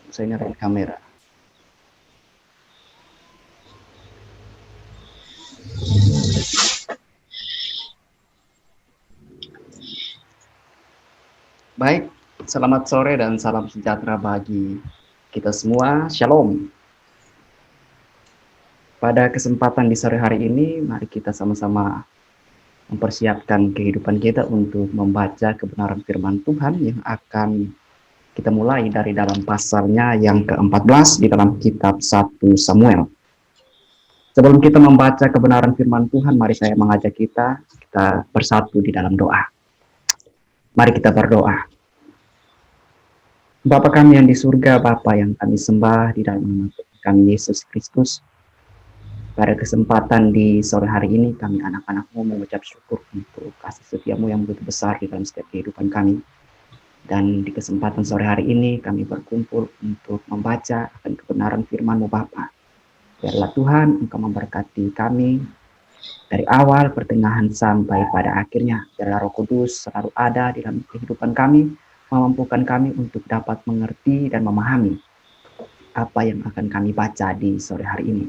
Saya nyalain kamera. Baik, selamat sore dan salam sejahtera bagi kita semua. Shalom. Pada kesempatan di sore hari ini, mari kita sama-sama mempersiapkan kehidupan kita untuk membaca kebenaran firman Tuhan yang akan kita mulai dari dalam pasalnya yang ke-14 di dalam kitab 1 Samuel. Sebelum kita membaca kebenaran firman Tuhan, mari saya mengajak kita bersatu di dalam doa. Mari kita berdoa. Bapa kami yang di surga, Bapa yang kami sembah di dalam nama kami Yesus Kristus. Pada kesempatan di sore hari ini, kami anak-anak-Mu mengucap syukur untuk kasih setia-Mu yang begitu besar di dalam setiap kehidupan kami. Dan di kesempatan sore hari ini, kami berkumpul untuk membaca akan kebenaran firman-Mu Bapa. Biarlah Tuhan Engkau memberkati kami dari awal, pertengahan, sampai pada akhirnya. Biarlah Roh Kudus selalu ada di dalam kehidupan kami, memampukan kami untuk dapat mengerti dan memahami apa yang akan kami baca di sore hari ini.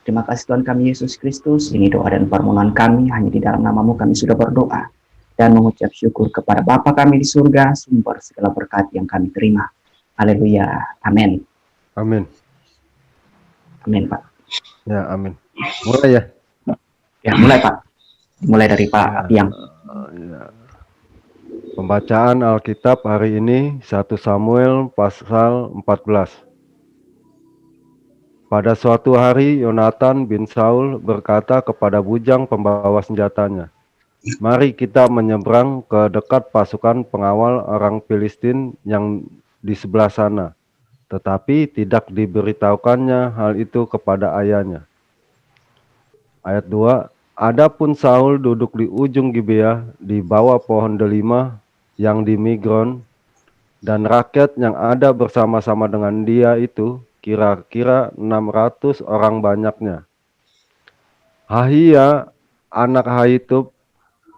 Terima kasih Tuhan kami Yesus Kristus. Ini doa dan permohonan kami, hanya di dalam nama-Mu kami sudah berdoa dan mengucap syukur kepada Bapa kami di surga, sumber segala berkat yang kami terima. Haleluya. Amin. Amin. Amin, Pak. Ya, amin. Mulai ya? Ya, mulai Pak. Mulai dari Pak Apiang. Ya. Pembacaan Alkitab hari ini 1 Samuel pasal 14. Pada suatu hari Yonatan bin Saul berkata kepada bujang pembawa senjatanya, "Mari kita menyeberang ke dekat pasukan pengawal orang Filistin yang di sebelah sana." Tetapi tidak diberitahukannya hal itu kepada ayahnya. Ayat 2, adapun Saul duduk di ujung Gibea di bawah pohon delima yang di Migron, dan rakyat yang ada bersama-sama dengan dia itu kira-kira 600 orang banyaknya. Hahia, anak Ahitub,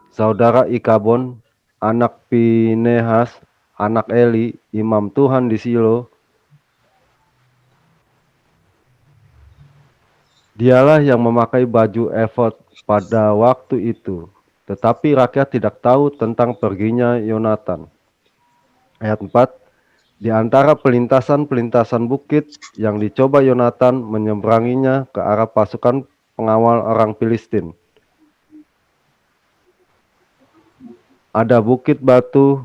saudara Ikabon, anak Pinehas, anak Eli, imam Tuhan di Silo, dialah yang memakai baju efod pada waktu itu, tetapi rakyat tidak tahu tentang perginya Yonatan. Ayat 4, di antara pelintasan-pelintasan bukit yang dicoba Yonatan menyeberanginya ke arah pasukan pengawal orang Filistin. Ada bukit batu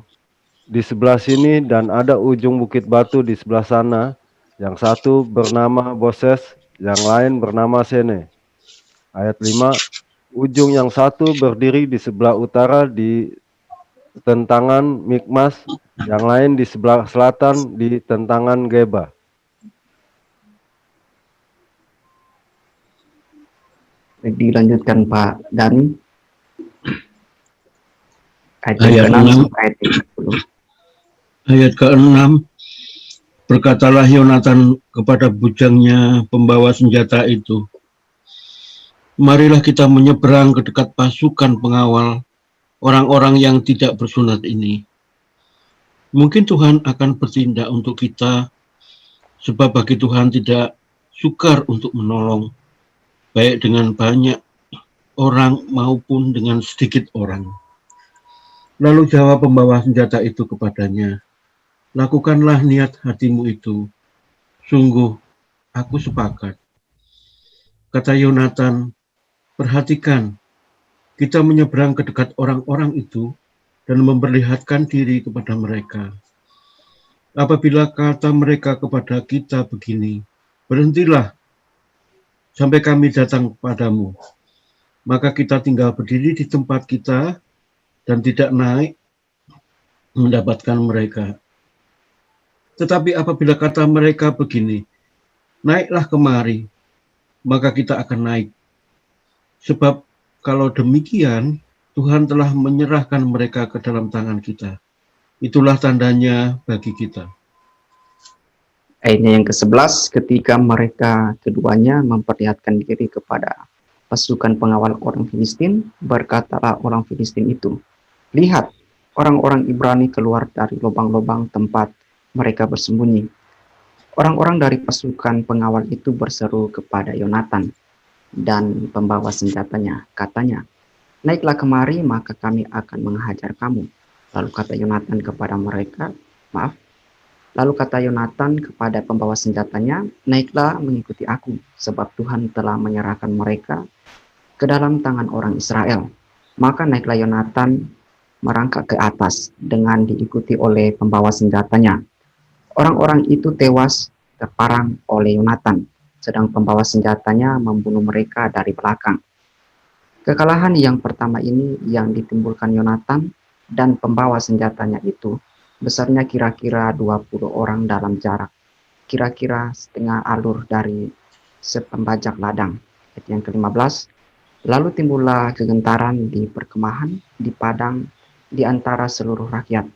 di sebelah sini dan ada ujung bukit batu di sebelah sana, yang satu bernama Boses, yang lain bernama Sene. Ayat 5, ujung yang satu berdiri di sebelah utara di tentangan Mikmas, yang lain di sebelah selatan di tentangan Geba. Dilanjutkan Pak Dani. Ayat 6 sampai ayat 30. Ayat ke-6, berkatalah Yonatan kepada bujangnya pembawa senjata itu, marilah kita menyeberang ke dekat pasukan pengawal orang-orang yang tidak bersunat ini. Mungkin Tuhan akan bertindak untuk kita, sebab bagi Tuhan tidak sukar untuk menolong, baik dengan banyak orang maupun dengan sedikit orang. Lalu jawab pembawa senjata itu kepadanya, lakukanlah niat hatimu itu, sungguh aku sepakat. Kata Yonatan, perhatikan, kita menyeberang ke dekat orang-orang itu dan memperlihatkan diri kepada mereka. Apabila kata mereka kepada kita begini, berhentilah sampai kami datang kepadamu, maka kita tinggal berdiri di tempat kita dan tidak naik mendapatkan mereka. Tetapi apabila kata mereka begini, naiklah kemari, maka kita akan naik. Sebab kalau demikian, Tuhan telah menyerahkan mereka ke dalam tangan kita. Itulah tandanya bagi kita. Ayatnya yang ke-11, ketika mereka keduanya memperlihatkan diri kepada pasukan pengawal orang Filistin, berkatalah orang Filistin itu, lihat, orang-orang Ibrani keluar dari lubang-lubang tempat mereka bersembunyi. Orang-orang dari pasukan pengawal itu berseru kepada Yonatan dan pembawa senjatanya, katanya, "Naiklah kemari, maka kami akan menghajar kamu." Lalu kata Yonatan kepada mereka, maaf, Lalu kata Yonatan kepada pembawa senjatanya, "Naiklah mengikuti aku, sebab Tuhan telah menyerahkan mereka ke dalam tangan orang Israel." Maka naiklah Yonatan merangkak ke atas dengan diikuti oleh pembawa senjatanya. Orang-orang itu tewas terparang oleh Yonatan, sedang pembawa senjatanya membunuh mereka dari belakang. Kekalahan yang pertama ini yang ditimbulkan Yonatan dan pembawa senjatanya itu besarnya kira-kira 20 orang dalam jarak kira-kira setengah alur dari sepembajak ladang. Ayat yang ke-15, lalu timbullah kegentaran di perkemahan, di padang, di antara seluruh rakyat.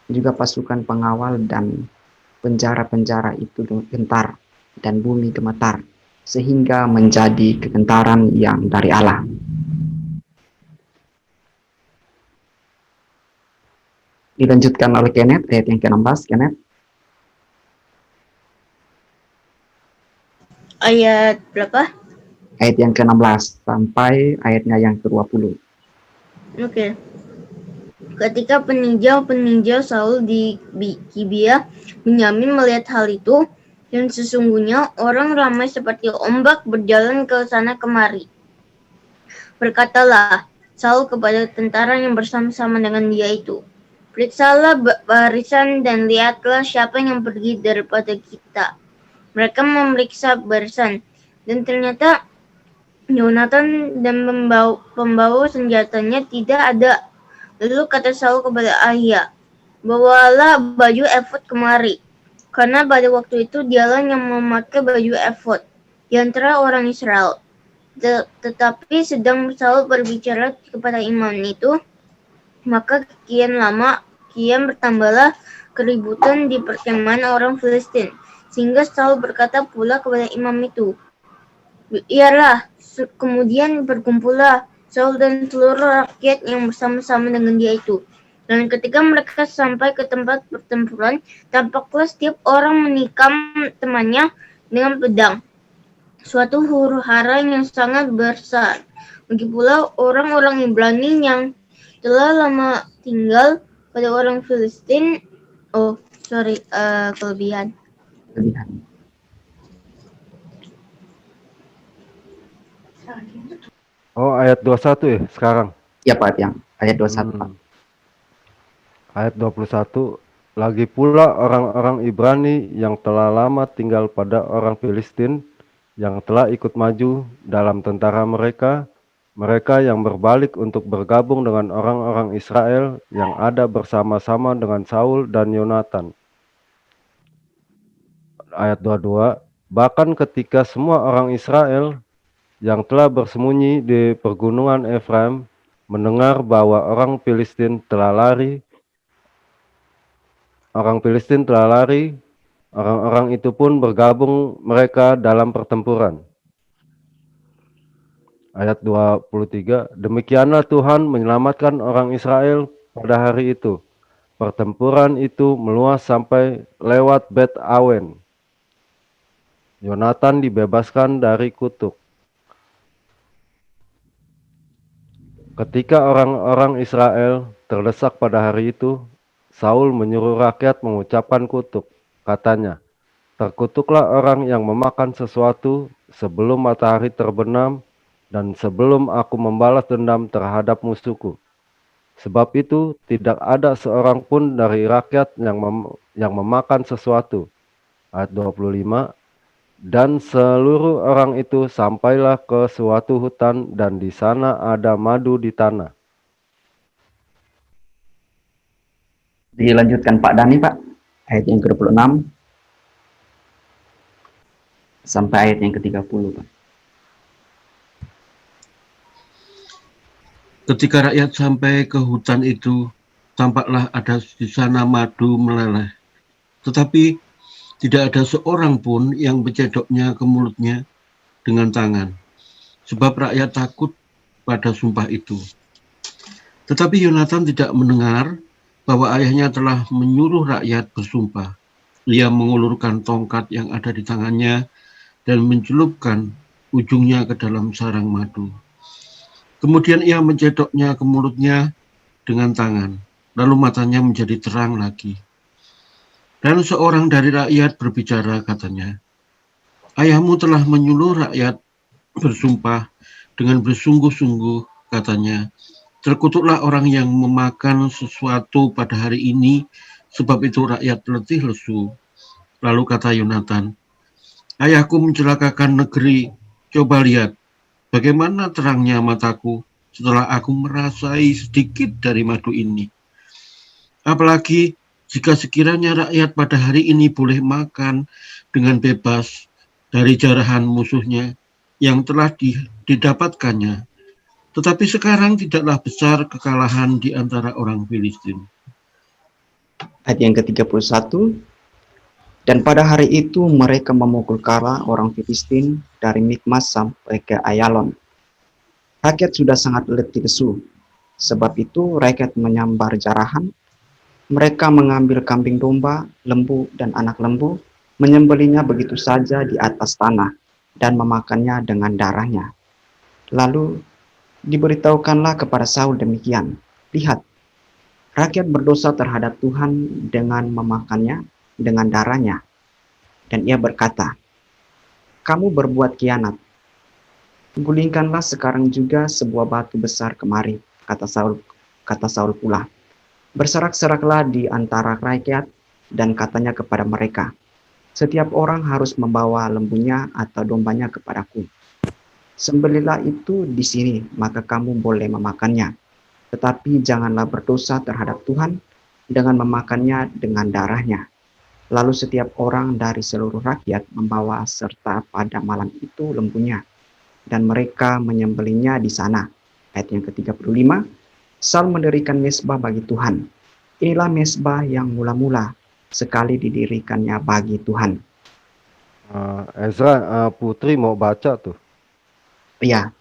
Juga pasukan pengawal dan penjara-penjara itu gentar, dan bumi gemetar, sehingga menjadi kegentaran yang dari Allah. Dilanjutkan oleh Kenneth, ayat yang ke-16, Kenneth. Ayat berapa? Ayat yang ke-16 sampai ayatnya yang ke-20. Oke. Ketika peninjau-peninjau Saul di Gibea Benyamin melihat hal itu, dan sesungguhnya orang ramai seperti ombak berjalan ke sana kemari. Berkatalah Saul kepada tentara yang bersama-sama dengan dia itu, "Periksalah barisan dan lihatlah siapa yang pergi daripada kita." Mereka memeriksa barisan, dan ternyata Yonatan dan pembawa senjatanya tidak ada. Lalu kata Saul kepada Ahia, "Bawalah baju efod kemari." Karena pada waktu itu dialah yang memakai baju efod di antara orang Israel. Tetapi sedang Saul berbicara kepada imam itu, maka kian bertambahlah keributan di perkemahan orang Filistin. Sehingga Saul berkata pula kepada imam itu, "Biarlah." Kemudian berkumpullah Saul dan seluruh rakyat yang bersama-sama dengan dia itu. Dan ketika mereka sampai ke tempat pertempuran, tampaklah setiap orang menikam temannya dengan pedang. Suatu huru-hara yang sangat besar. Begitu pula orang-orang Ibrani yang telah lama tinggal pada orang Filistin. Kelebihan. Oh, ayat 21 ya sekarang. Ya Pak, yang ayat 21 Pak. Ayat 21, lagi pula orang-orang Ibrani yang telah lama tinggal pada orang Filistin yang telah ikut maju dalam tentara mereka, mereka yang berbalik untuk bergabung dengan orang-orang Israel yang ada bersama-sama dengan Saul dan Yonatan. Ayat 22, bahkan ketika semua orang Israel yang telah bersembunyi di pergunungan Efraim mendengar bahwa orang Filistin telah lari, orang-orang itu pun bergabung mereka dalam pertempuran. Ayat 23, demikianlah Tuhan menyelamatkan orang Israel pada hari itu. Pertempuran itu meluas sampai lewat Bet Awen. Yonatan dibebaskan dari kutuk. Ketika orang-orang Israel terdesak pada hari itu, Saul menyuruh rakyat mengucapkan kutuk. Katanya, "Terkutuklah orang yang memakan sesuatu sebelum matahari terbenam dan sebelum aku membalas dendam terhadap musuhku. Sebab itu tidak ada seorang pun dari rakyat yang memakan sesuatu." Ayat 25, dan seluruh orang itu sampailah ke suatu hutan dan di sana ada madu di tanah. Dilanjutkan Pak Dani Pak, ayat yang ke-26 sampai ayat yang ke-30 Pak. Ketika rakyat sampai ke hutan itu, tampaklah ada di sana madu meleleh. Tetapi tidak ada seorang pun yang mencedoknya ke mulutnya dengan tangan, sebab rakyat takut pada sumpah itu. Tetapi Yonatan tidak mendengar bahwa ayahnya telah menyuruh rakyat bersumpah. Ia mengulurkan tongkat yang ada di tangannya dan mencelupkan ujungnya ke dalam sarang madu. Kemudian ia mencedoknya ke mulutnya dengan tangan, lalu matanya menjadi terang lagi. Dan seorang dari rakyat berbicara, katanya, "Ayahmu telah menyuruh rakyat bersumpah dengan bersungguh-sungguh," katanya, "terkutuklah orang yang memakan sesuatu pada hari ini, sebab itu rakyat letih lesu." Lalu kata Yonatan, "Ayahku mencelakakan negeri. Coba lihat, bagaimana terangnya mataku setelah aku merasai sedikit dari madu ini. Apalagi jika sekiranya rakyat pada hari ini boleh makan dengan bebas dari jarahan musuhnya yang telah didapatkannya. Tetapi sekarang tidaklah besar kekalahan di antara orang Filistin." Ayat yang ke-31, dan pada hari itu mereka memukul kala orang Filistin dari Mikmas sampai ke Ayalon. Rakyat sudah sangat letih lesu, sebab itu rakyat menyambar jarahan. Mereka mengambil kambing domba, lembu, dan anak lembu, menyembelihnya begitu saja di atas tanah, dan memakannya dengan darahnya. Lalu diberitahukanlah kepada Saul demikian, "Lihat, rakyat berdosa terhadap Tuhan dengan memakannya dengan darahnya." Dan ia berkata, "Kamu berbuat kianat. Gulingkanlah sekarang juga sebuah batu besar kemari," kata Saul pula. Berserak-seraklah di antara rakyat, dan katanya kepada mereka, "Setiap orang harus membawa lembunya atau dombanya kepadaku. Sembelihlah itu di sini, maka kamu boleh memakannya. Tetapi janganlah berdosa terhadap Tuhan dengan memakannya dengan darahnya." Lalu setiap orang dari seluruh rakyat membawa serta pada malam itu lembunya, dan mereka menyembelihnya di sana. Ayat yang ke-35, Saul mendirikan mezbah bagi Tuhan. Inilah mezbah yang mula-mula sekali didirikannya bagi Tuhan. Ezra, Putri mau baca tuh. Ya.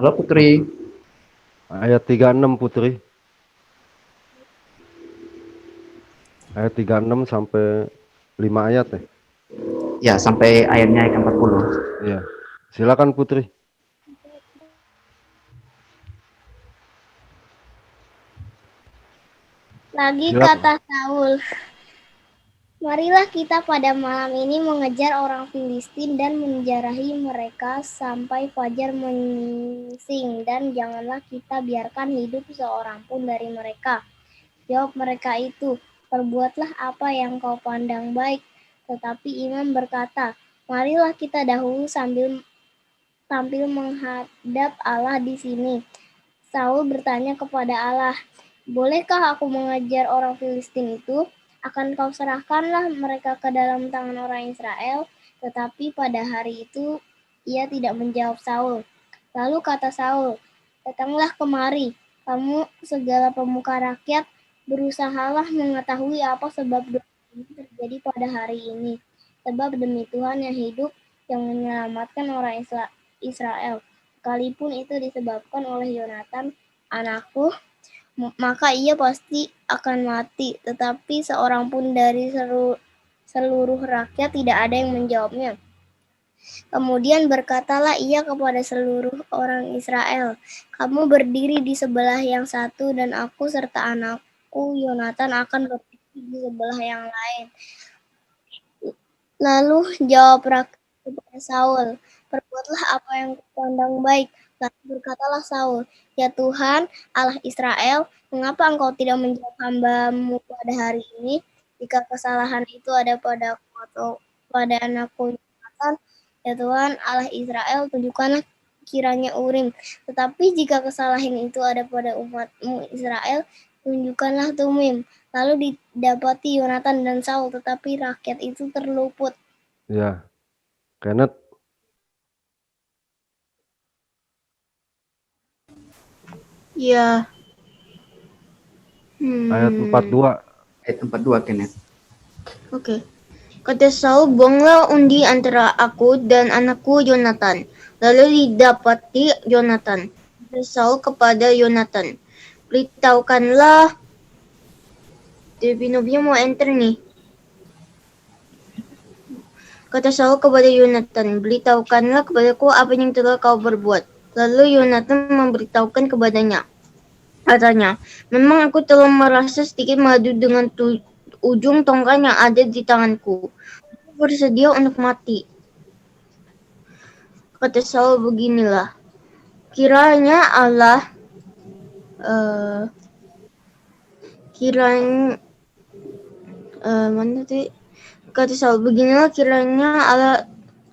Halo Putri. Ayat 36 Putri. Ayat 36 sampai 5 ayat ya. Ya, sampai ayatnya ayat 40. Iya. Silakan Putri. Lagi Silakan. kata Saul, "Marilah kita pada malam ini mengejar orang Filistin dan menjarahi mereka sampai fajar menyingsing, dan janganlah kita biarkan hidup seorang pun dari mereka." Jawab mereka itu, "Perbuatlah apa yang kau pandang baik." Tetapi imam berkata, "Marilah kita dahulu tampil menghadap Allah di sini." Saul bertanya kepada Allah, "Bolehkah aku mengejar orang Filistin itu? Akan kau serahkanlah mereka ke dalam tangan orang Israel?" Tetapi pada hari itu ia tidak menjawab Saul. Lalu kata Saul, "Datanglah kemari, kamu segala pemuka rakyat, berusahalah mengetahui apa sebab dosa ini terjadi pada hari ini. Sebab demi Tuhan yang hidup, yang menyelamatkan orang Israel, sekalipun itu disebabkan oleh Yonatan anakku, maka ia pasti akan mati." Tetapi seorang pun dari seluruh rakyat tidak ada yang menjawabnya. Kemudian berkatalah ia kepada seluruh orang Israel, "Kamu berdiri di sebelah yang satu, dan aku serta anakku Yonatan akan berdiri di sebelah yang lain." Lalu jawab rakyat kepada Saul, "Perbuatlah apa yang kau pandang baik." Lalu berkatalah Saul, "Ya Tuhan, Allah Israel, mengapa engkau tidak menjawab hamba-Mu pada hari ini? Jika kesalahan itu ada padaku atau pada anakku Yonatan, ya Tuhan, Allah Israel, tunjukkanlah kiranya Urim. Tetapi jika kesalahan itu ada pada umat-Mu Israel, tunjukkanlah Tumim." Lalu didapati Yonatan dan Saul, tetapi rakyat itu terluput. Ya. Kenneth. Ya. Ayat 42. Ayat 42, Kenneth. Oke. Kata Saul, "Buanglah undi antara aku dan anakku Yonatan." Lalu didapati Yonatan. Kata Saul kepada Yonatan, "Beritahukanlah Tapi Nobia mau enter nih. Kata Saul kepada Yonatan, beritahukanlah kepadaku apa yang telah kau berbuat. Lalu Yonatan memberitahukan kepadanya. Katanya, memang aku telah merasa sedikit madu dengan ujung tongkat yang ada di tanganku. Aku bersedia untuk mati. Kata Saul, beginilah. Kiranya Allah mana tadi? Kata Saul, beginilah kiranya Allah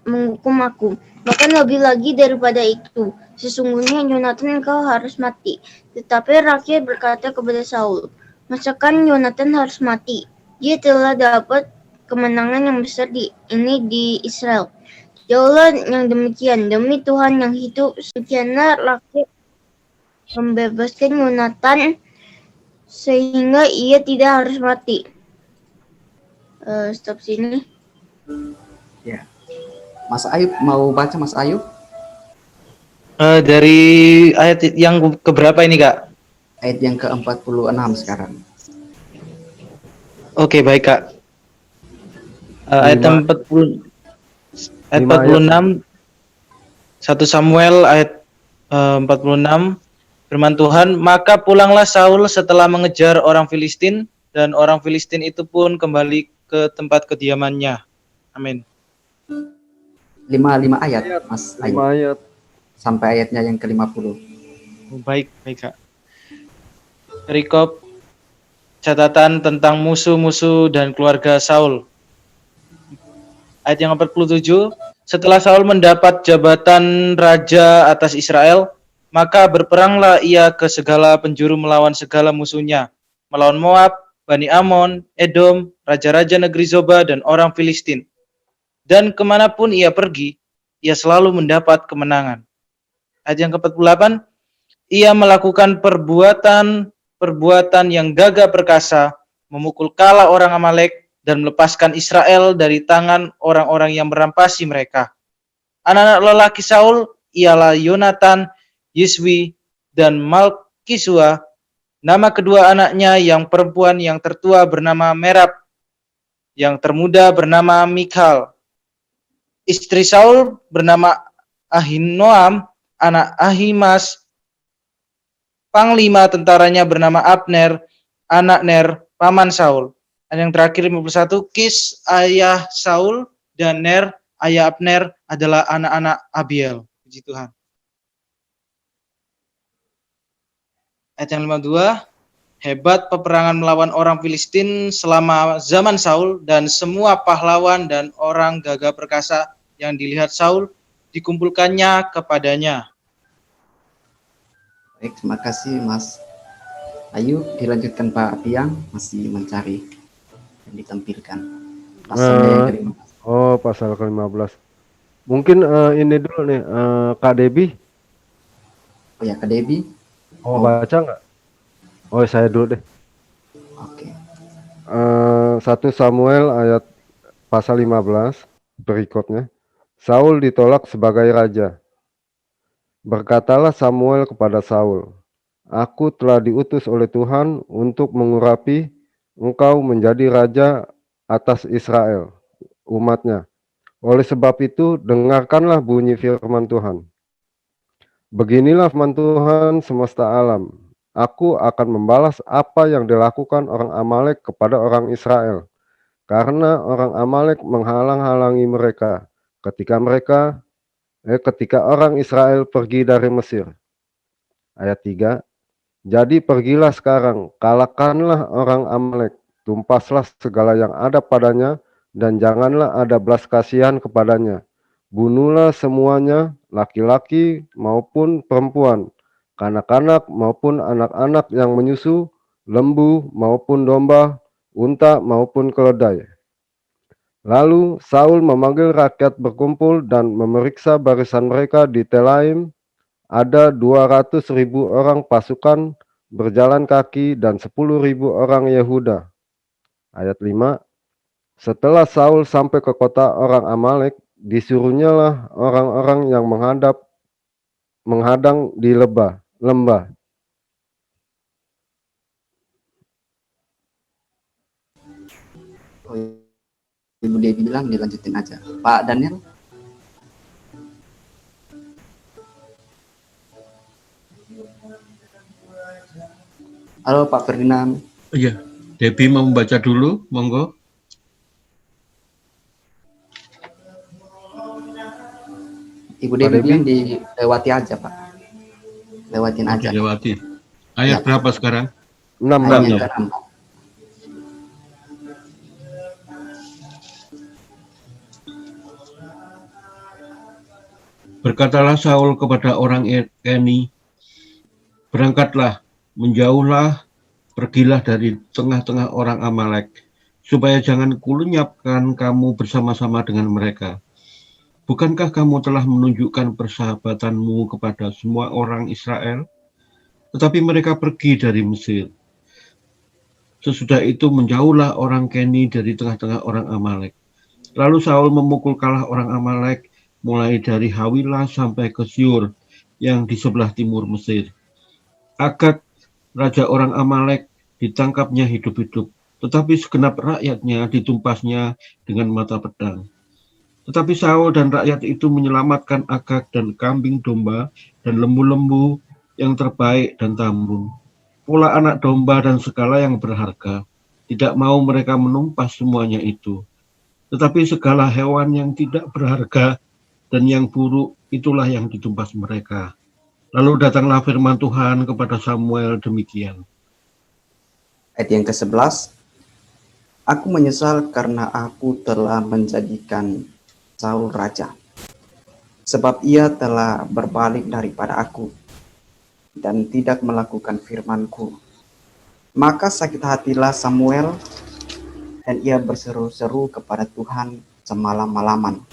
menghukum aku. Bahkan lebih lagi daripada itu. Sesungguhnya Yonatan engkau harus mati. Tetapi rakyat berkata kepada Saul, masakan Yonatan harus mati? Dia telah dapat kemenangan yang besar di Israel. Jauhlah yang demikian, demi Tuhan yang hidup, sekianlah rakyat membebaskan Yonatan sehingga ia tidak harus mati. Stop sini. Ya. Mas Ayub mau baca, Mas Ayub? Dari ayat yang keberapa ini, Kak? Ayat yang ke-46 sekarang. Oke, baik, Kak. Ayat 40, ayat 46, 1 Samuel ayat 46, firman Tuhan, maka pulanglah Saul setelah mengejar orang Filistin, dan orang Filistin itu pun kembali ke tempat kediamannya. Amin. 5 ayat, Mas Ayub. 5 ayat. Sampai ayatnya yang ke-50. Baik, Kak. Perikop catatan tentang musuh-musuh dan keluarga Saul. Ayat yang 47, setelah Saul mendapat jabatan raja atas Israel, maka berperanglah ia ke segala penjuru melawan segala musuhnya, melawan Moab, Bani Amon, Edom, raja-raja negeri Zoba, dan orang Filistin. Dan kemanapun ia pergi, ia selalu mendapat kemenangan. Ayat yang ke-48, ia melakukan perbuatan yang gagah perkasa, memukul kala orang Amalek, dan melepaskan Israel dari tangan orang-orang yang merampasi mereka. Anak-anak lelaki Saul ialah Yonatan, Yiswi, dan Malkisua. Nama kedua anaknya yang perempuan yang tertua bernama Merab, yang termuda bernama Mikhal. Istri Saul bernama Ahinoam, anak Ahimas. Panglima tentaranya bernama Abner, anak Ner, paman Saul. Dan yang terakhir 51, Kis, ayah Saul, dan Ner, ayah Abner adalah anak-anak Abiel. Puji Tuhan. Ayat yang 52, hebat peperangan melawan orang Filistin selama zaman Saul, dan semua pahlawan dan orang gagah perkasa yang dilihat Saul dikumpulkannya kepadanya. Baik, terima kasih Mas Ayub. Dilanjutkan Pak Piang, masih mencari yang ditampilkan. Pasalnya yang ke-15. Oh, pasal ke-15. Mungkin ini dulu nih, Kak Debi. Oh ya, Kak Debi. Oh, baca nggak? Oh, saya dulu deh. Oke. 1 Samuel ayat pasal 15 berikutnya. Saul ditolak sebagai raja. Berkatalah Samuel kepada Saul, aku telah diutus oleh Tuhan untuk mengurapi engkau menjadi raja atas Israel, umatnya. Oleh sebab itu, dengarkanlah bunyi firman Tuhan. Beginilah firman Tuhan semesta alam. Aku akan membalas apa yang dilakukan orang Amalek kepada orang Israel. Karena orang Amalek menghalang-halangi mereka ketika orang Israel pergi dari Mesir. Ayat 3. Jadi pergilah sekarang, kalahkanlah orang Amalek, tumpaslah segala yang ada padanya, dan janganlah ada belas kasihan kepadanya. Bunuhlah semuanya, laki-laki maupun perempuan, kanak-kanak maupun anak-anak yang menyusu, lembu maupun domba, unta maupun keledai. Lalu Saul memanggil rakyat berkumpul dan memeriksa barisan mereka di Telaim. Ada 200.000 orang pasukan berjalan kaki dan 10.000 orang Yehuda. Ayat 5. Setelah Saul sampai ke kota orang Amalek, disuruhnyalah orang-orang yang menghadang di lembah. Oh, Ibu Dewi bilang dilanjutin aja. Pak Daniel? Halo Pak Ferdinand. Iya, Debbie mau membaca dulu, monggo. Ibu Pak Dewi Debbie? bilang dilewati aja Pak. Lewatin Mau aja. dilewati. Ayat Ya. berapa sekarang? 6, Ayatnya 6. ke-6. Berkatalah Saul kepada orang Keni, berangkatlah, menjauhlah, pergilah dari tengah-tengah orang Amalek, supaya jangan kulenyapkan kamu bersama-sama dengan mereka. Bukankah kamu telah menunjukkan persahabatanmu kepada semua orang Israel? Tetapi mereka pergi dari Mesir. Sesudah itu menjauhlah orang Keni dari tengah-tengah orang Amalek. Lalu Saul memukul kalah orang Amalek, mulai dari Hawilah sampai ke Syur, yang di sebelah timur Mesir. Agag, raja orang Amalek, ditangkapnya hidup-hidup, tetapi segenap rakyatnya ditumpasnya dengan mata pedang. Tetapi Saul dan rakyat itu menyelamatkan Agag dan kambing domba dan lembu-lembu yang terbaik dan tambun, pula anak domba dan segala yang berharga. Tidak mau mereka menumpas semuanya itu. Tetapi segala hewan yang tidak berharga dan yang buruk itulah yang ditumpas mereka. Lalu datanglah firman Tuhan kepada Samuel demikian. Ayat yang ke-11. Aku menyesal karena aku telah menjadikan Saul raja, sebab ia telah berbalik daripada aku dan tidak melakukan firman-Ku. Maka sakit hatilah Samuel, dan ia berseru-seru kepada Tuhan semalam-malaman.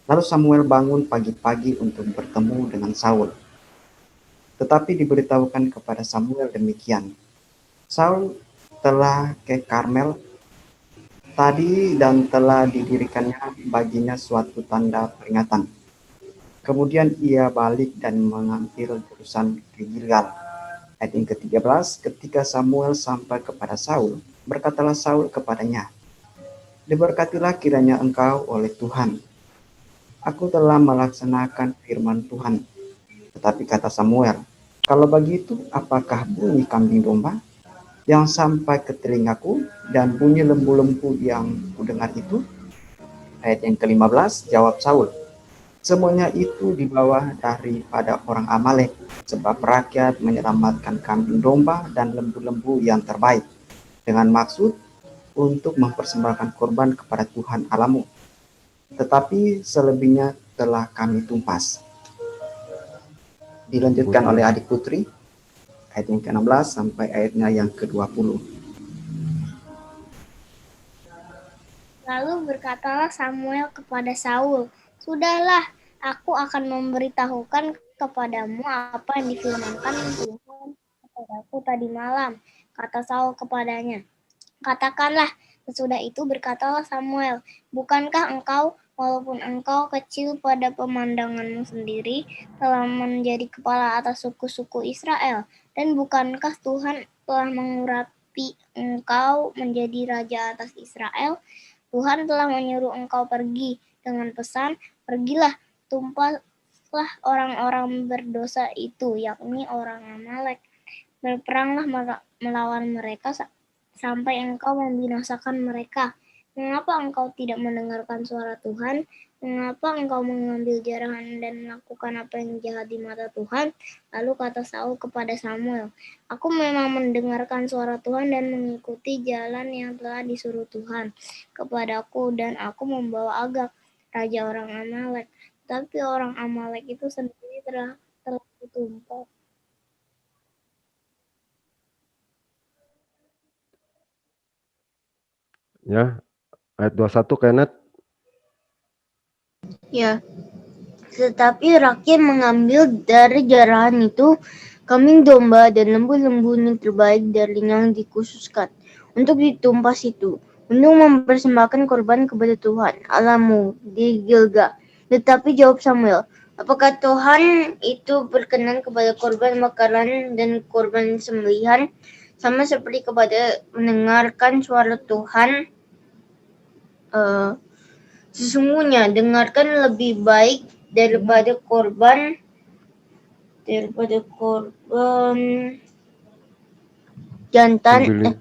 Lalu Samuel bangun pagi-pagi untuk bertemu dengan Saul. Tetapi diberitahukan kepada Samuel demikian, Saul telah ke Karmel tadi dan telah didirikannya baginya suatu tanda peringatan. Kemudian ia balik dan mengambil jurusan ke Gilgal. Ayat yang ke-13, ketika Samuel sampai kepada Saul, berkatalah Saul kepadanya, diberkatilah kiranya engkau oleh Tuhan. Aku telah melaksanakan firman Tuhan. Tetapi kata Samuel, kalau begitu apakah bunyi kambing domba yang sampai ke telingaku dan bunyi lembu-lembu yang kudengar itu? Ayat yang ke-15, jawab Saul, semuanya itu dibawa daripada orang Amalek, sebab rakyat menyelamatkan kambing domba dan lembu-lembu yang terbaik, dengan maksud untuk mempersembahkan korban kepada Tuhan Allahmu. Tetapi selebihnya telah kami tumpas. Dilanjutkan oleh adik putri, ayat yang ke-16 sampai ayatnya yang ke-20. Lalu berkatalah Samuel kepada Saul, sudahlah, aku akan memberitahukan kepadamu apa yang difirmankan Tuhan kepadaku tadi malam. Kata Saul kepadanya, katakanlah. Sesudah itu berkatalah Samuel, bukankah engkau, walaupun engkau kecil pada pemandanganmu sendiri, telah menjadi kepala atas suku-suku Israel? Dan bukankah Tuhan telah mengurapi engkau menjadi raja atas Israel? Tuhan telah menyuruh engkau pergi dengan pesan, pergilah, tumpaslah orang-orang berdosa itu, yakni orang Amalek. Berperanglah melawan mereka sampai engkau membinasakan mereka. Mengapa engkau tidak mendengarkan suara Tuhan? Mengapa engkau mengambil jarahan dan melakukan apa yang jahat di mata Tuhan? Lalu kata Saul kepada Samuel, aku memang mendengarkan suara Tuhan dan mengikuti jalan yang telah disuruh Tuhan kepadaku, dan aku membawa Agag, raja orang Amalek. Tapi orang Amalek itu sendiri telah kutumpas. Ya, ayat 21 Kenneth. Ya, tetapi rakyat mengambil dari jarahan itu kambing domba dan lembu-lembu yang terbaik dari yang dikhususkan untuk ditumpas itu, untuk mempersembahkan korban kepada Tuhan Allahmu di Gilgal. Tetapi jawab Samuel, apakah Tuhan itu berkenan kepada korban bakaran dan korban sembelihan, sama seperti kepada mendengarkan suara Tuhan Sesungguhnya dengarkan lebih baik daripada korban jantan Sembelih.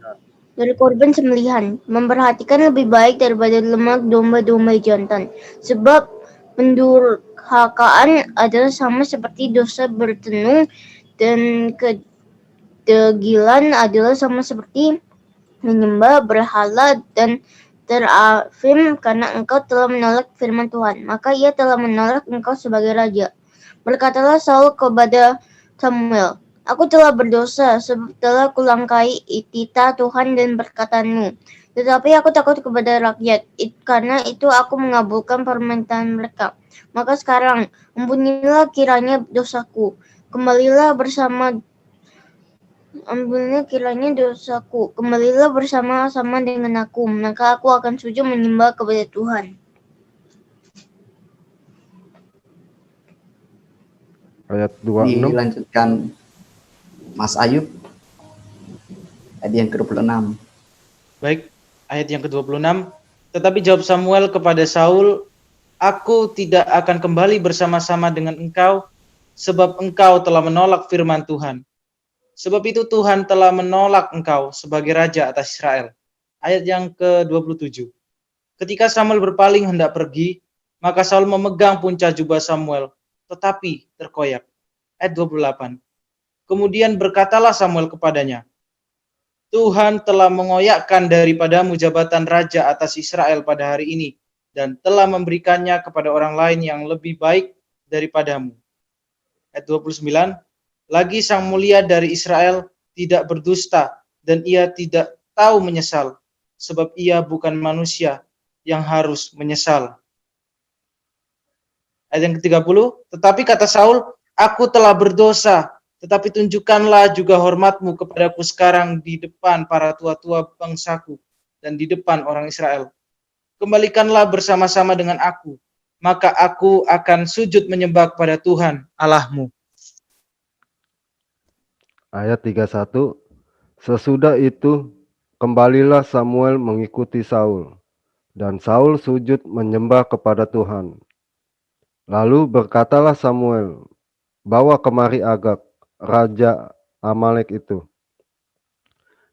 dari korban sembelihan, memperhatikan lebih baik daripada lemak domba-domba jantan, sebab pendurhakaan adalah sama seperti dosa bertenung, dan kedegilan adalah sama seperti menyembah berhala, dan terafim karena engkau telah menolak firman Tuhan, maka ia telah menolak engkau sebagai raja. Berkatalah Saul kepada Samuel, aku telah berdosa sebab telah kulangkai titah Tuhan dan perkataanmu. Tetapi aku takut kepada rakyat, karena itu aku mengabulkan permintaan mereka. Maka sekarang ampunilah kiranya dosaku, kembalilah bersama-sama dengan aku, maka aku akan sujud menyembah kepada Tuhan. Ayat 26. Dilanjutkan Mas Ayub, ayat yang ke-26. Baik, ayat yang ke-26. Tetapi jawab Samuel kepada Saul, aku tidak akan kembali bersama-sama dengan engkau, sebab engkau telah menolak firman Tuhan. Sebab itu Tuhan telah menolak engkau sebagai raja atas Israel. Ayat yang ke-27. Ketika Samuel berpaling hendak pergi, maka Saul memegang punca jubah Samuel, tetapi terkoyak. Ayat 28. Kemudian berkatalah Samuel kepadanya, Tuhan telah mengoyakkan daripadamu jabatan raja atas Israel pada hari ini, dan telah memberikannya kepada orang lain yang lebih baik daripadamu. Ayat 29. Lagi sang mulia dari Israel tidak berdusta, dan ia tidak tahu menyesal, sebab ia bukan manusia yang harus menyesal. Ayat yang ke-30, tetapi kata Saul, aku telah berdosa, tetapi tunjukkanlah juga hormatmu kepadaku sekarang di depan para tua-tua bangsaku dan di depan orang Israel. Kembalikanlah bersama-sama dengan aku, maka aku akan sujud menyembah kepada Tuhan Allahmu. Ayat 31. Sesudah itu kembalilah Samuel mengikuti Saul, dan Saul sujud menyembah kepada Tuhan. Lalu berkatalah Samuel, bawa kemari Agag, raja Amalek itu.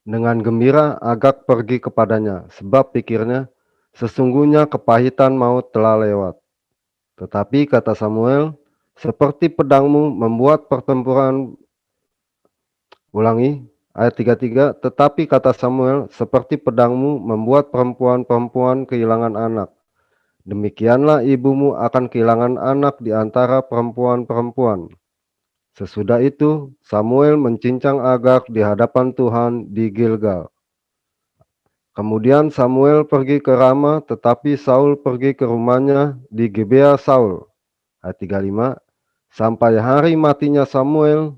Dengan gembira Agag pergi kepadanya, sebab pikirnya, sesungguhnya kepahitan maut telah lewat. Tetapi kata Samuel, seperti pedangmu membuat pertempuran. Ulangi, ayat 33, tetapi kata Samuel, seperti pedangmu membuat perempuan-perempuan kehilangan anak. Demikianlah ibumu akan kehilangan anak di antara perempuan-perempuan. Sesudah itu, Samuel mencincang Agag di hadapan Tuhan di Gilgal. Kemudian Samuel pergi ke Rama, tetapi Saul pergi ke rumahnya di Gibea Saul. Ayat 35, sampai hari matinya Samuel,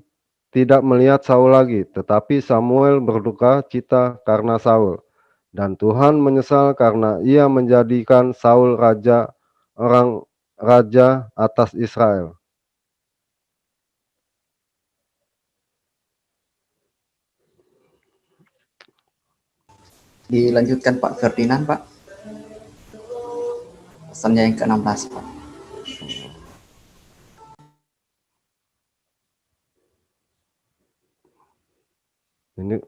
tidak melihat Saul lagi, tetapi Samuel berduka cita karena Saul. Dan Tuhan menyesal karena ia menjadikan Saul raja atas Israel. Dilanjutkan Pak Ferdinand, Pak. Pasalnya yang ke-16, Pak. Ini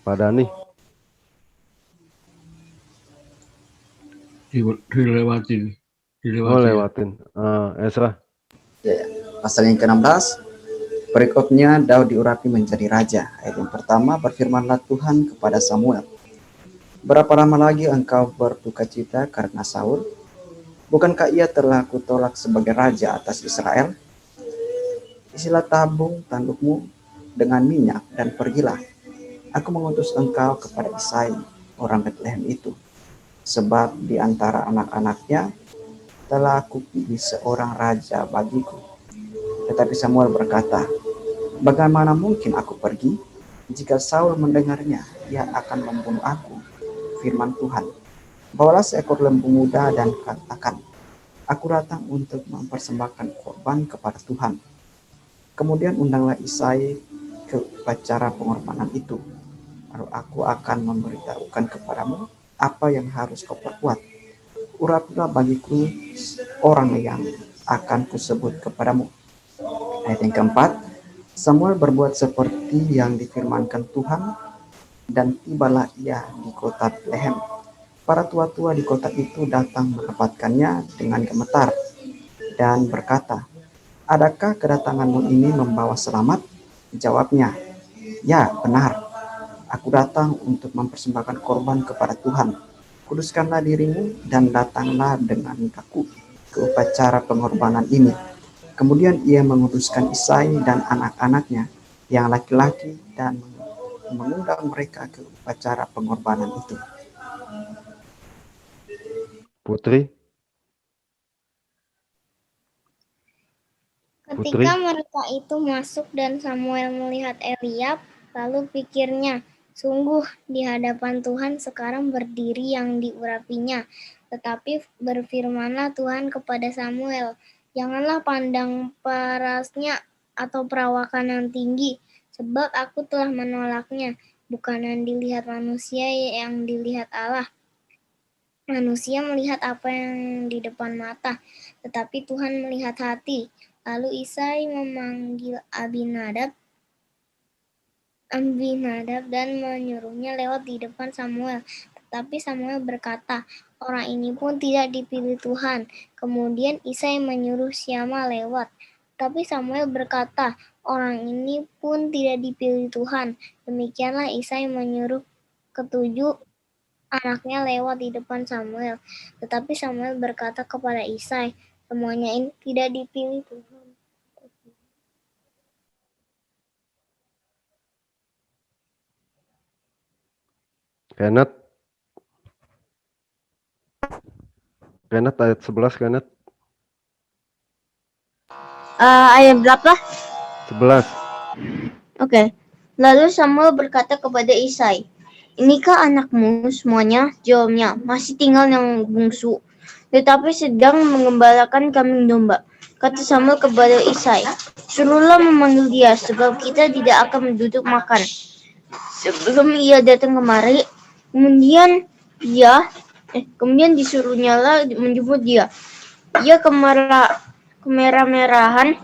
Pak Dani. Dilewatin. Oh, lewatin. Ezra. Ya, pasal yang ke-16. Berikutnya Daud diurapi menjadi raja. Ayat yang pertama, berfirmanlah Tuhan kepada Samuel, berapa lama lagi engkau berduka cita karena Saul? Bukankah ia telah kutolak sebagai raja atas Israel? Isilah tabung tandukmu dengan minyak dan pergilah. Aku mengutus engkau kepada Isai, orang Betlehem itu, sebab di antara anak-anaknya telah aku pilih seorang raja bagiku. Tetapi Samuel berkata, bagaimana mungkin aku pergi? Jika Saul mendengarnya, ia akan membunuh aku. Firman Tuhan, bawalah seekor lembu muda dan katakan, aku datang untuk mempersembahkan korban kepada Tuhan. Kemudian undanglah Isai ke upacara pengorbanan itu. lalu aku akan memberitahukan kepadamu apa yang harus kau perbuat. Urapilah bagiku orang yang akan kusebut kepadamu. Ayat yang keempat, Samuel berbuat seperti yang difirmankan Tuhan, dan tibalah ia di kota Betlehem. Para tua-tua di kota itu datang mendapatkannya dengan gemetar dan berkata, "Adakah kedatanganmu ini membawa selamat?" Jawabnya, "Ya, benar. Aku datang untuk mempersembahkan korban kepada Tuhan. Kuduskanlah dirimu dan datanglah dengan aku ke upacara pengorbanan ini." Kemudian ia menguduskan Isai dan anak-anaknya yang laki-laki dan mengundang mereka ke upacara pengorbanan itu. Putri, Ketika mereka itu masuk dan Samuel melihat Eliab, lalu pikirnya, sungguh di hadapan Tuhan sekarang berdiri yang diurapinya. Tetapi berfirmanlah Tuhan kepada Samuel, janganlah pandang parasnya atau perawakan yang tinggi, sebab aku telah menolaknya. Bukan yang dilihat manusia, yang dilihat Allah. Manusia melihat apa yang di depan mata, tetapi Tuhan melihat hati. Lalu Isai memanggil Abinadab dan menyuruhnya lewat di depan Samuel. Tetapi Samuel berkata, orang ini pun tidak dipilih Tuhan. Kemudian Isai menyuruh Syama lewat. Tapi Samuel berkata, orang ini pun tidak dipilih Tuhan. Demikianlah Isai menyuruh ketujuh anaknya lewat di depan Samuel. Tetapi Samuel berkata kepada Isai, semuanya ini tidak dipilih Tuhan. Kenneth ayat 11, Kenneth. Ayat berapa? 11. Oke. Lalu Samuel berkata kepada Isai, "Inikah anakmu semuanya?" Jawabnya, "Masih tinggal yang bungsu, tetapi sedang mengembalakan kambing domba." Kata Samuel kepada Isai, "Suruhlah memanggil dia, sebab kita tidak akan duduk makan sebelum ia datang kemari." Kemudian disuruhnyalah menjemput dia. Ia kemerah-merahan,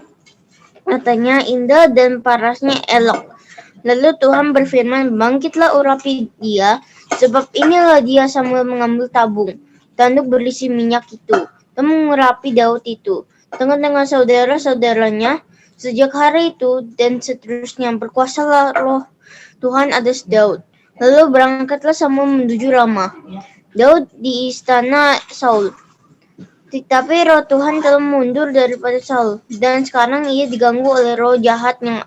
matanya indah dan parasnya elok. Lalu Tuhan berfirman, "Bangkitlah urapi dia, sebab inilah dia." Samuel mengambil tabung tanduk berisi minyak itu dan mengurapi Daud itu dengan saudara-saudaranya. Sejak hari itu dan seterusnya berkuasalah roh Tuhan atas Daud. Lalu berangkatlah Samuel menuju Rama. Daud di istana Saul. Tetapi roh Tuhan telah mundur daripada Saul, dan sekarang ia diganggu oleh roh jahat yang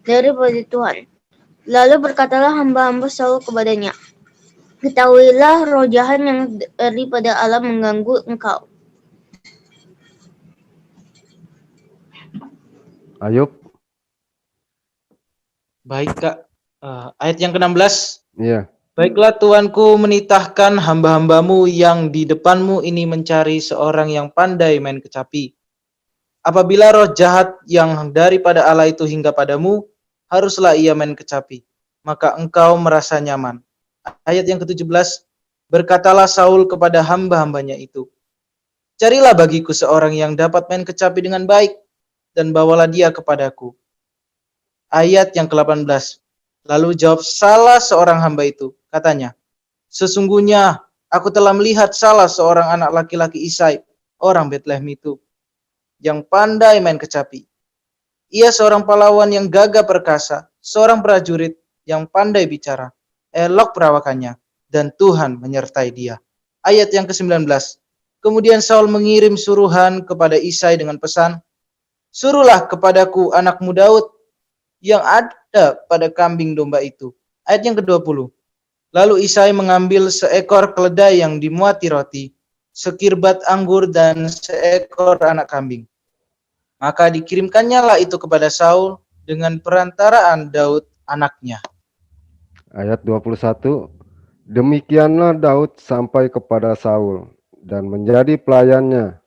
daripada Tuhan. Lalu berkatalah hamba-hamba Saul kepadanya, "Ketahuilah roh jahat yang daripada Allah mengganggu engkau." Ayub. Baik, Kak. Ayat yang ke-16. Iya. Baiklah Tuanku menitahkan hamba-hambamu yang di depanmu ini mencari seorang yang pandai main kecapi. Apabila roh jahat yang daripada Allah itu hingga padamu, haruslah ia main kecapi, maka engkau merasa nyaman. Ayat yang ke-17, berkatalah Saul kepada hamba-hambanya itu, "Carilah bagiku seorang yang dapat main kecapi dengan baik, dan bawalah dia kepadaku." Ayat yang ke-18, lalu jawab salah seorang hamba itu, katanya, "Sesungguhnya aku telah melihat salah seorang anak laki-laki Isai, orang Betlehem itu, yang pandai main kecapi. Ia seorang pahlawan yang gagah perkasa, seorang prajurit yang pandai bicara, elok perawakannya, dan Tuhan menyertai dia." Ayat yang ke-19, kemudian Saul mengirim suruhan kepada Isai dengan pesan, "Suruhlah kepadaku anakmu Daud yang ada pada kambing domba itu." Ayat yang ke-20, lalu Isai mengambil seekor keledai yang dimuati roti, sekirbat anggur, dan seekor anak kambing. Maka dikirimkannya lah itu kepada Saul dengan perantaraan Daud anaknya. Ayat 21, demikianlah Daud sampai kepada Saul dan menjadi pelayannya.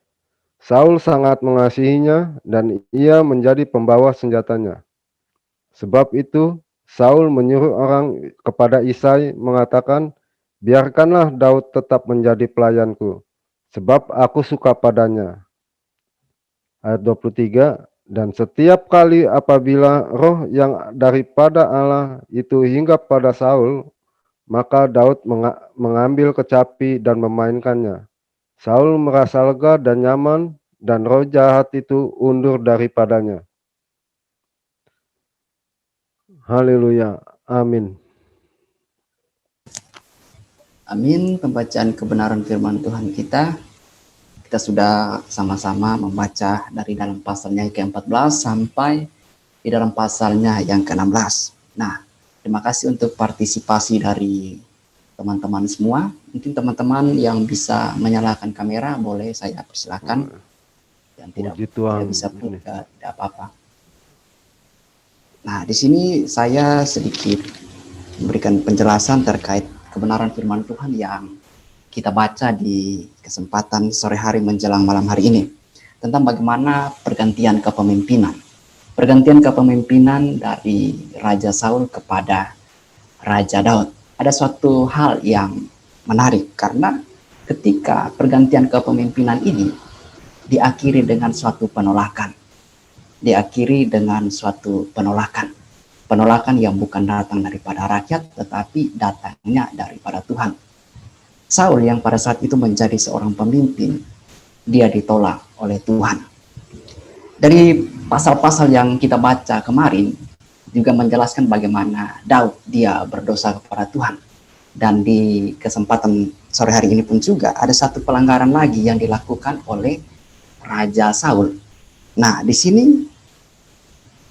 Saul sangat mengasihinya dan ia menjadi pembawa senjatanya. Sebab itu Saul menyuruh orang kepada Isai mengatakan, biarkanlah Daud tetap menjadi pelayanku, sebab aku suka padanya. Ayat 23, dan setiap kali apabila roh yang daripada Allah itu hinggap pada Saul, maka Daud mengambil kecapi dan memainkannya. Saul merasa lega dan nyaman, dan roh jahat itu undur daripadanya. Haleluya. Amin. Amin. Pembacaan kebenaran firman Tuhan kita sudah sama-sama membaca dari dalam pasalnya yang ke-14 sampai di dalam pasalnya yang ke-16. Nah, terima kasih untuk partisipasi dari teman-teman semua. Mungkin teman-teman yang bisa menyalakan kamera boleh saya persilakan. Yang tidak bisa pun tidak apa-apa. Nah, di sini saya sedikit memberikan penjelasan terkait kebenaran firman Tuhan yang kita baca di kesempatan sore hari menjelang malam hari ini, tentang bagaimana pergantian kepemimpinan. Pergantian kepemimpinan dari Raja Saul kepada Raja Daud. Ada suatu hal yang menarik, karena ketika pergantian kepemimpinan ini diakhiri dengan suatu penolakan. Diakhiri dengan suatu penolakan. Penolakan yang bukan datang daripada rakyat, tetapi datangnya daripada Tuhan. Saul yang pada saat itu menjadi seorang pemimpin, dia ditolak oleh Tuhan. Dari pasal-pasal yang kita baca kemarin juga menjelaskan bagaimana Daud dia berdosa kepada Tuhan. Dan di kesempatan sore hari ini pun juga ada satu pelanggaran lagi yang dilakukan oleh Raja Saul. Nah, di sini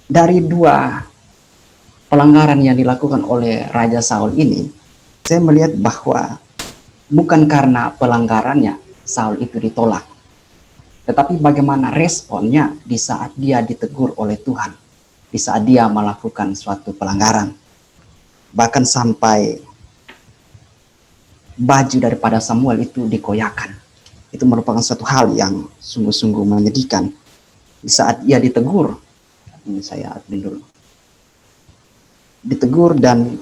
dari dua pelanggaran yang dilakukan oleh Raja Saul ini, saya melihat bahwa bukan karena pelanggarannya Saul itu ditolak, tetapi bagaimana responnya di saat dia ditegur oleh Tuhan, di saat dia melakukan suatu pelanggaran. Bahkan sampai baju daripada Samuel itu dikoyakan. Itu merupakan suatu hal yang sungguh-sungguh menyedihkan. Di saat ia ditegur, ini saya admin dulu, ditegur dan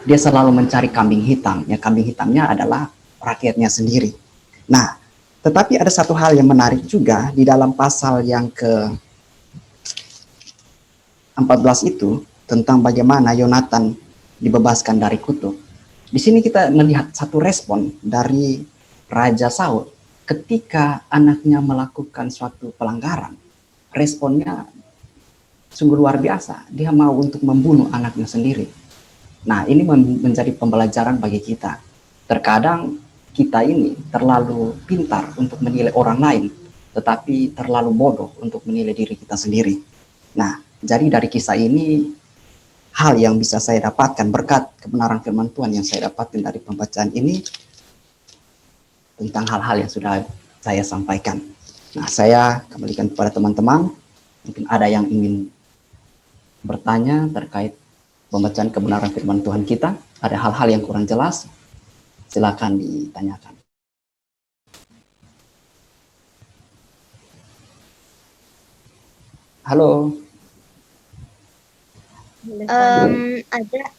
dia selalu mencari kambing hitam. Ya, kambing hitamnya adalah rakyatnya sendiri. Nah, tetapi ada satu hal yang menarik juga di dalam pasal yang ke-14 itu, tentang bagaimana Yonatan dibebaskan dari kutuk. Di sini kita melihat satu respon dari Raja Saul ketika anaknya melakukan suatu pelanggaran. Responnya sungguh luar biasa. Dia mau untuk membunuh anaknya sendiri. Nah, ini menjadi pembelajaran bagi kita. Terkadang kita ini terlalu pintar untuk menilai orang lain, tetapi terlalu bodoh untuk menilai diri kita sendiri. Nah, jadi dari kisah ini, hal yang bisa saya dapatkan berkat kebenaran firman Tuhan yang saya dapatkan dari pembacaan ini, tentang hal-hal yang sudah saya sampaikan. Nah, saya kembalikan kepada teman-teman. Mungkin ada yang ingin bertanya terkait pembacaan kebenaran firman Tuhan kita, ada hal-hal yang kurang jelas, silakan ditanyakan. Halo.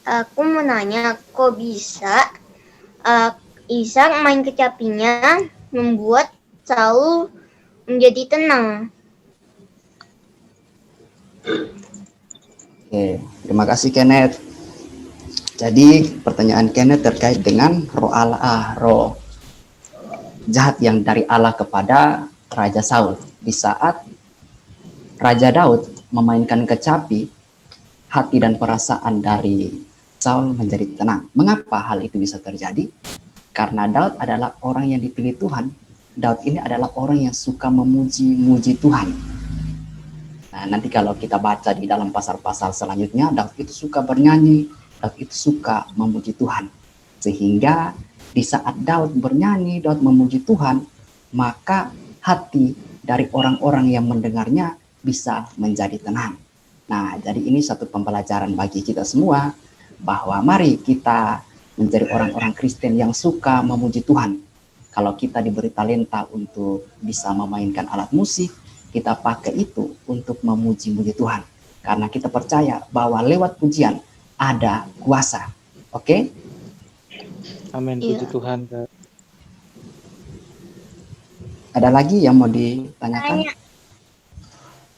Aku mau nanya, kok bisa Ishak main kecapinya membuat Saul menjadi tenang? Oke, terima kasih Kenneth. Jadi pertanyaan Kenneth terkait dengan roh jahat yang dari Allah kepada Raja Saul. Di saat Raja Daud memainkan kecapi, hati dan perasaan dari Saul menjadi tenang. Mengapa hal itu bisa terjadi? Karena Daud adalah orang yang dipilih Tuhan. Daud ini adalah orang yang suka memuji-muji Tuhan. Nah, nanti kalau kita baca di dalam pasal-pasal selanjutnya, Daud itu suka bernyanyi, Daud itu suka memuji Tuhan. Sehingga di saat Daud bernyanyi, Daud memuji Tuhan, maka hati dari orang-orang yang mendengarnya bisa menjadi tenang. Nah, jadi ini satu pembelajaran bagi kita semua, bahwa mari kita menjadi orang-orang Kristen yang suka memuji Tuhan. Kalau kita diberi talenta untuk bisa memainkan alat musik, kita pakai itu untuk memuji-muji Tuhan. Karena kita percaya bahwa lewat pujian, ada kuasa. Oke? Amin. Iya. Puji Tuhan. Kak. Ada lagi yang mau ditanyakan? Tanya.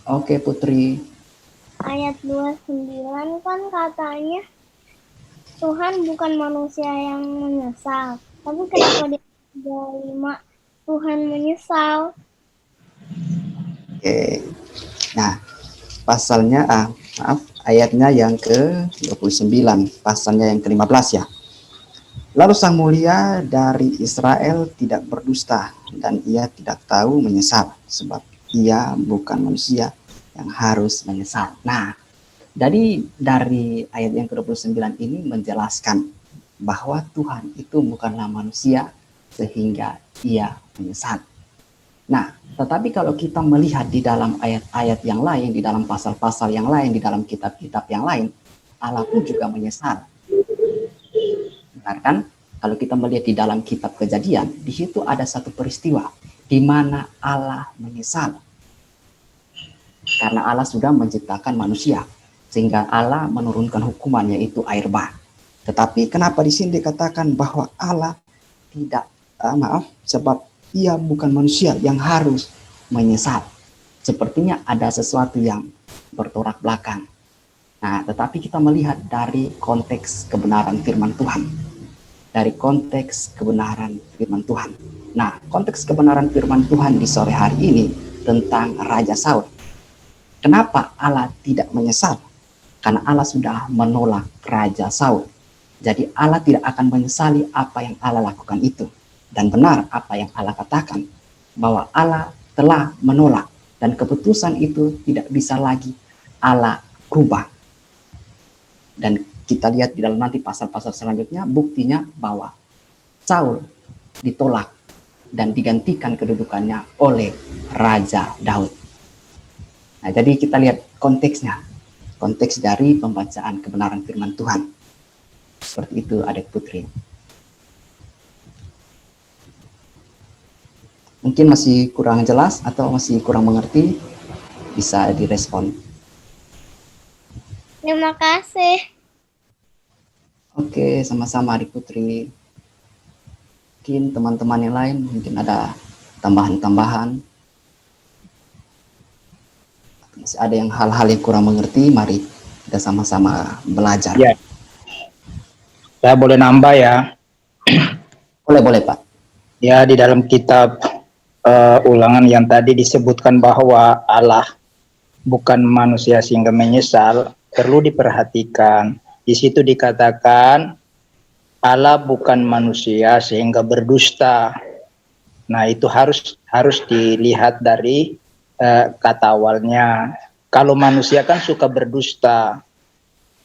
Oke, Putri. Ayat 29 kan katanya Tuhan bukan manusia yang menyesal. Tapi kenapa di 25 Tuhan menyesal? Oke. Nah, ayatnya yang ke-29, pasalnya yang ke-15 ya. Lalu Sang Mulia dari Israel tidak berdusta, dan ia tidak tahu menyesal, sebab ia bukan manusia yang harus menyesal. Nah, jadi dari ayat yang ke-29 ini menjelaskan bahwa Tuhan itu bukanlah manusia sehingga ia menyesal. Nah, tetapi kalau kita melihat di dalam ayat-ayat yang lain, di dalam pasal-pasal yang lain, di dalam kitab-kitab yang lain, Allah pun juga menyesal. Benar kan? Kalau kita melihat di dalam kitab Kejadian, di situ ada satu peristiwa di mana Allah menyesal. Karena Allah sudah menciptakan manusia, sehingga Allah menurunkan hukuman, yaitu air bah. Tetapi kenapa di sini dikatakan bahwa Allah tidak, sebab ia bukan manusia yang harus menyesal. Sepertinya ada sesuatu yang bertolak belakang. Nah, tetapi kita melihat dari konteks kebenaran firman Tuhan. Dari konteks kebenaran firman Tuhan. Nah, konteks kebenaran firman Tuhan di sore hari ini tentang Raja Saul. Kenapa Allah tidak menyesal? Karena Allah sudah menolak Raja Saul. Jadi Allah tidak akan menyesali apa yang Allah lakukan itu. Dan benar apa yang Allah katakan, bahwa Allah telah menolak, dan keputusan itu tidak bisa lagi Allah rubah. Dan kita lihat di dalam nanti pasal-pasal selanjutnya, buktinya bahwa Saul ditolak dan digantikan kedudukannya oleh Raja Daud. Nah, jadi kita lihat konteksnya, konteks dari pembacaan kebenaran firman Tuhan. Seperti itu, Adik Putri. Mungkin masih kurang jelas atau masih kurang mengerti, bisa direspon. Terima kasih. Oke, sama-sama Adik Putri. Mungkin teman-teman yang lain mungkin ada tambahan-tambahan. Masih ada yang hal-hal yang kurang mengerti, mari kita sama-sama belajar. Ya. Saya boleh nambah ya. Boleh Pak. Ya, di dalam kitab Ulangan yang tadi disebutkan bahwa Allah bukan manusia sehingga menyesal, perlu diperhatikan. Di situ dikatakan Allah bukan manusia sehingga berdusta. Nah, itu harus dilihat dari kata awalnya. Kalau manusia kan suka berdusta.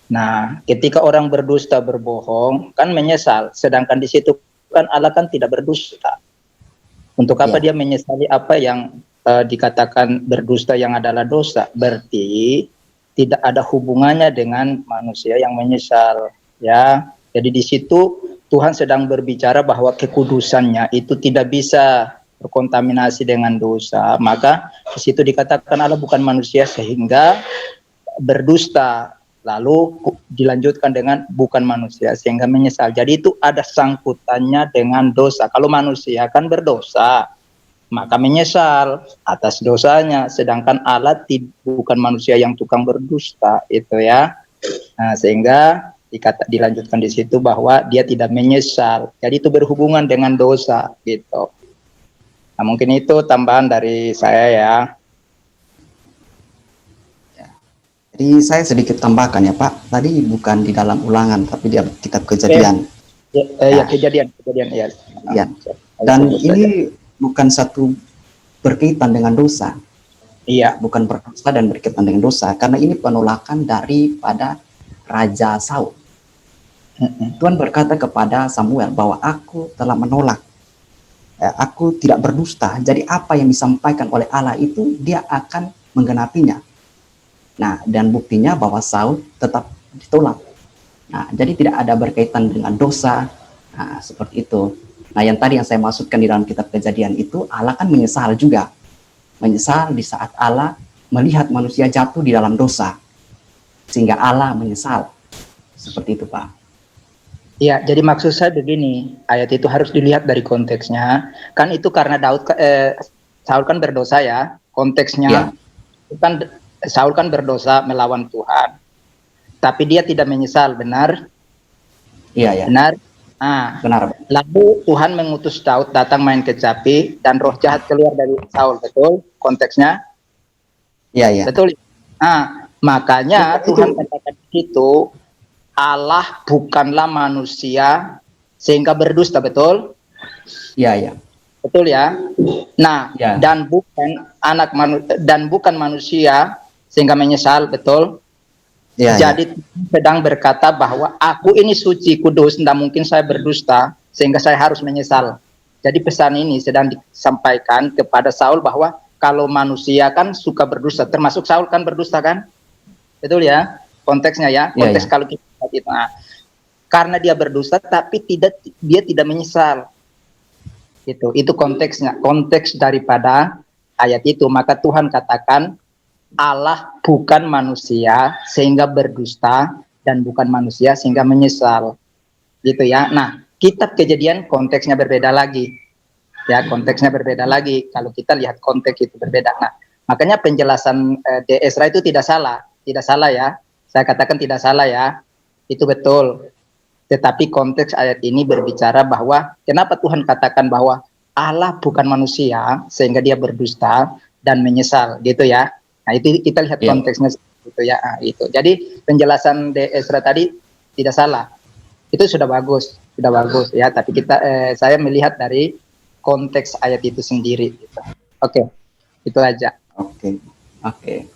Nah, ketika orang berdusta, berbohong, kan menyesal. Sedangkan di situ kan Allah kan tidak berdusta. Untuk apa dia menyesali apa yang dikatakan berdusta yang adalah dosa? Berarti tidak ada hubungannya dengan manusia yang menyesal, ya. Jadi di situ Tuhan sedang berbicara bahwa kekudusannya itu tidak bisa berkontaminasi dengan dosa. Maka di situ dikatakan Allah bukan manusia sehingga berdusta. Lalu dilanjutkan dengan bukan manusia sehingga menyesal. Jadi itu ada sangkutannya dengan dosa. Kalau manusia kan berdosa, maka menyesal atas dosanya. Sedangkan Allah bukan manusia yang tukang berdusta, itu ya. Nah, sehingga dilanjutkan di situ bahwa dia tidak menyesal. Jadi itu berhubungan dengan dosa, gitu. Nah, mungkin itu tambahan dari saya ya. Jadi saya sedikit tambahkan ya Pak. Tadi bukan di dalam Ulangan, tapi di kitab Kejadian. Kejadian ya. Ya. Dan ini bukan satu berkaitan dengan dosa. Iya. Bukan berdosa dan berkaitan dengan dosa, karena ini penolakan daripada Raja Saul. Tuhan berkata kepada Samuel bahwa aku telah menolak, aku tidak berdusta. Jadi apa yang disampaikan oleh Allah itu dia akan menggenapinya. Nah, dan buktinya bahwa Saul tetap ditolak. Nah, jadi tidak ada berkaitan dengan dosa. Nah, seperti itu. Nah, yang tadi yang saya maksudkan di dalam kitab Kejadian itu, Allah kan menyesal juga. Menyesal di saat Allah melihat manusia jatuh di dalam dosa. Sehingga Allah menyesal. Seperti itu, Pak. Ya, jadi maksud saya begini, ayat itu harus dilihat dari konteksnya. Kan itu karena Saul kan berdosa ya, konteksnya kan Saul kan berdosa melawan Tuhan. Tapi dia tidak menyesal, benar? Iya, ya. Benar. Nah, Benar, Pak. lalu Tuhan mengutus Daud datang main kecapi dan roh jahat keluar dari Saul, betul? Konteksnya? Iya, iya. Betul. Nah, makanya Tuhan katakan itu Allah bukanlah manusia sehingga berdusta, betul? Iya, iya. Betul ya. Nah, Ya. dan bukan manusia sehingga menyesal, betul? Iya, iya. Jadi Tuhan sedang berkata bahwa aku ini suci, kudus, tidak mungkin saya berdusta sehingga saya harus menyesal. Jadi pesan ini sedang disampaikan kepada Saul bahwa kalau manusia kan suka berdusta, termasuk Saul kan berdusta kan? Betul ya? Konteksnya ya, konteks Iya. kalau kita lihat itu. Nah, karena dia berdusta tapi dia tidak menyesal. Itu konteksnya, konteks daripada ayat itu. Maka Tuhan katakan Allah bukan manusia sehingga berdusta dan bukan manusia sehingga menyesal. Gitu ya. Nah, kitab Kejadian konteksnya berbeda lagi. Ya, konteksnya berbeda lagi. Kalau kita lihat konteks itu berbeda. Nah, makanya penjelasan di Ezra itu tidak salah. Tidak salah ya. Saya katakan tidak salah ya. Itu betul. Tetapi konteks ayat ini berbicara bahwa kenapa Tuhan katakan bahwa Allah bukan manusia sehingga dia berdusta dan menyesal gitu ya. Nah, itu kita lihat konteksnya gitu ya. Nah, itu. Jadi penjelasan di Ezra tadi tidak salah. Itu sudah bagus ya. Tapi saya melihat dari konteks ayat itu sendiri. Gitu. Oke, itu aja. Oke.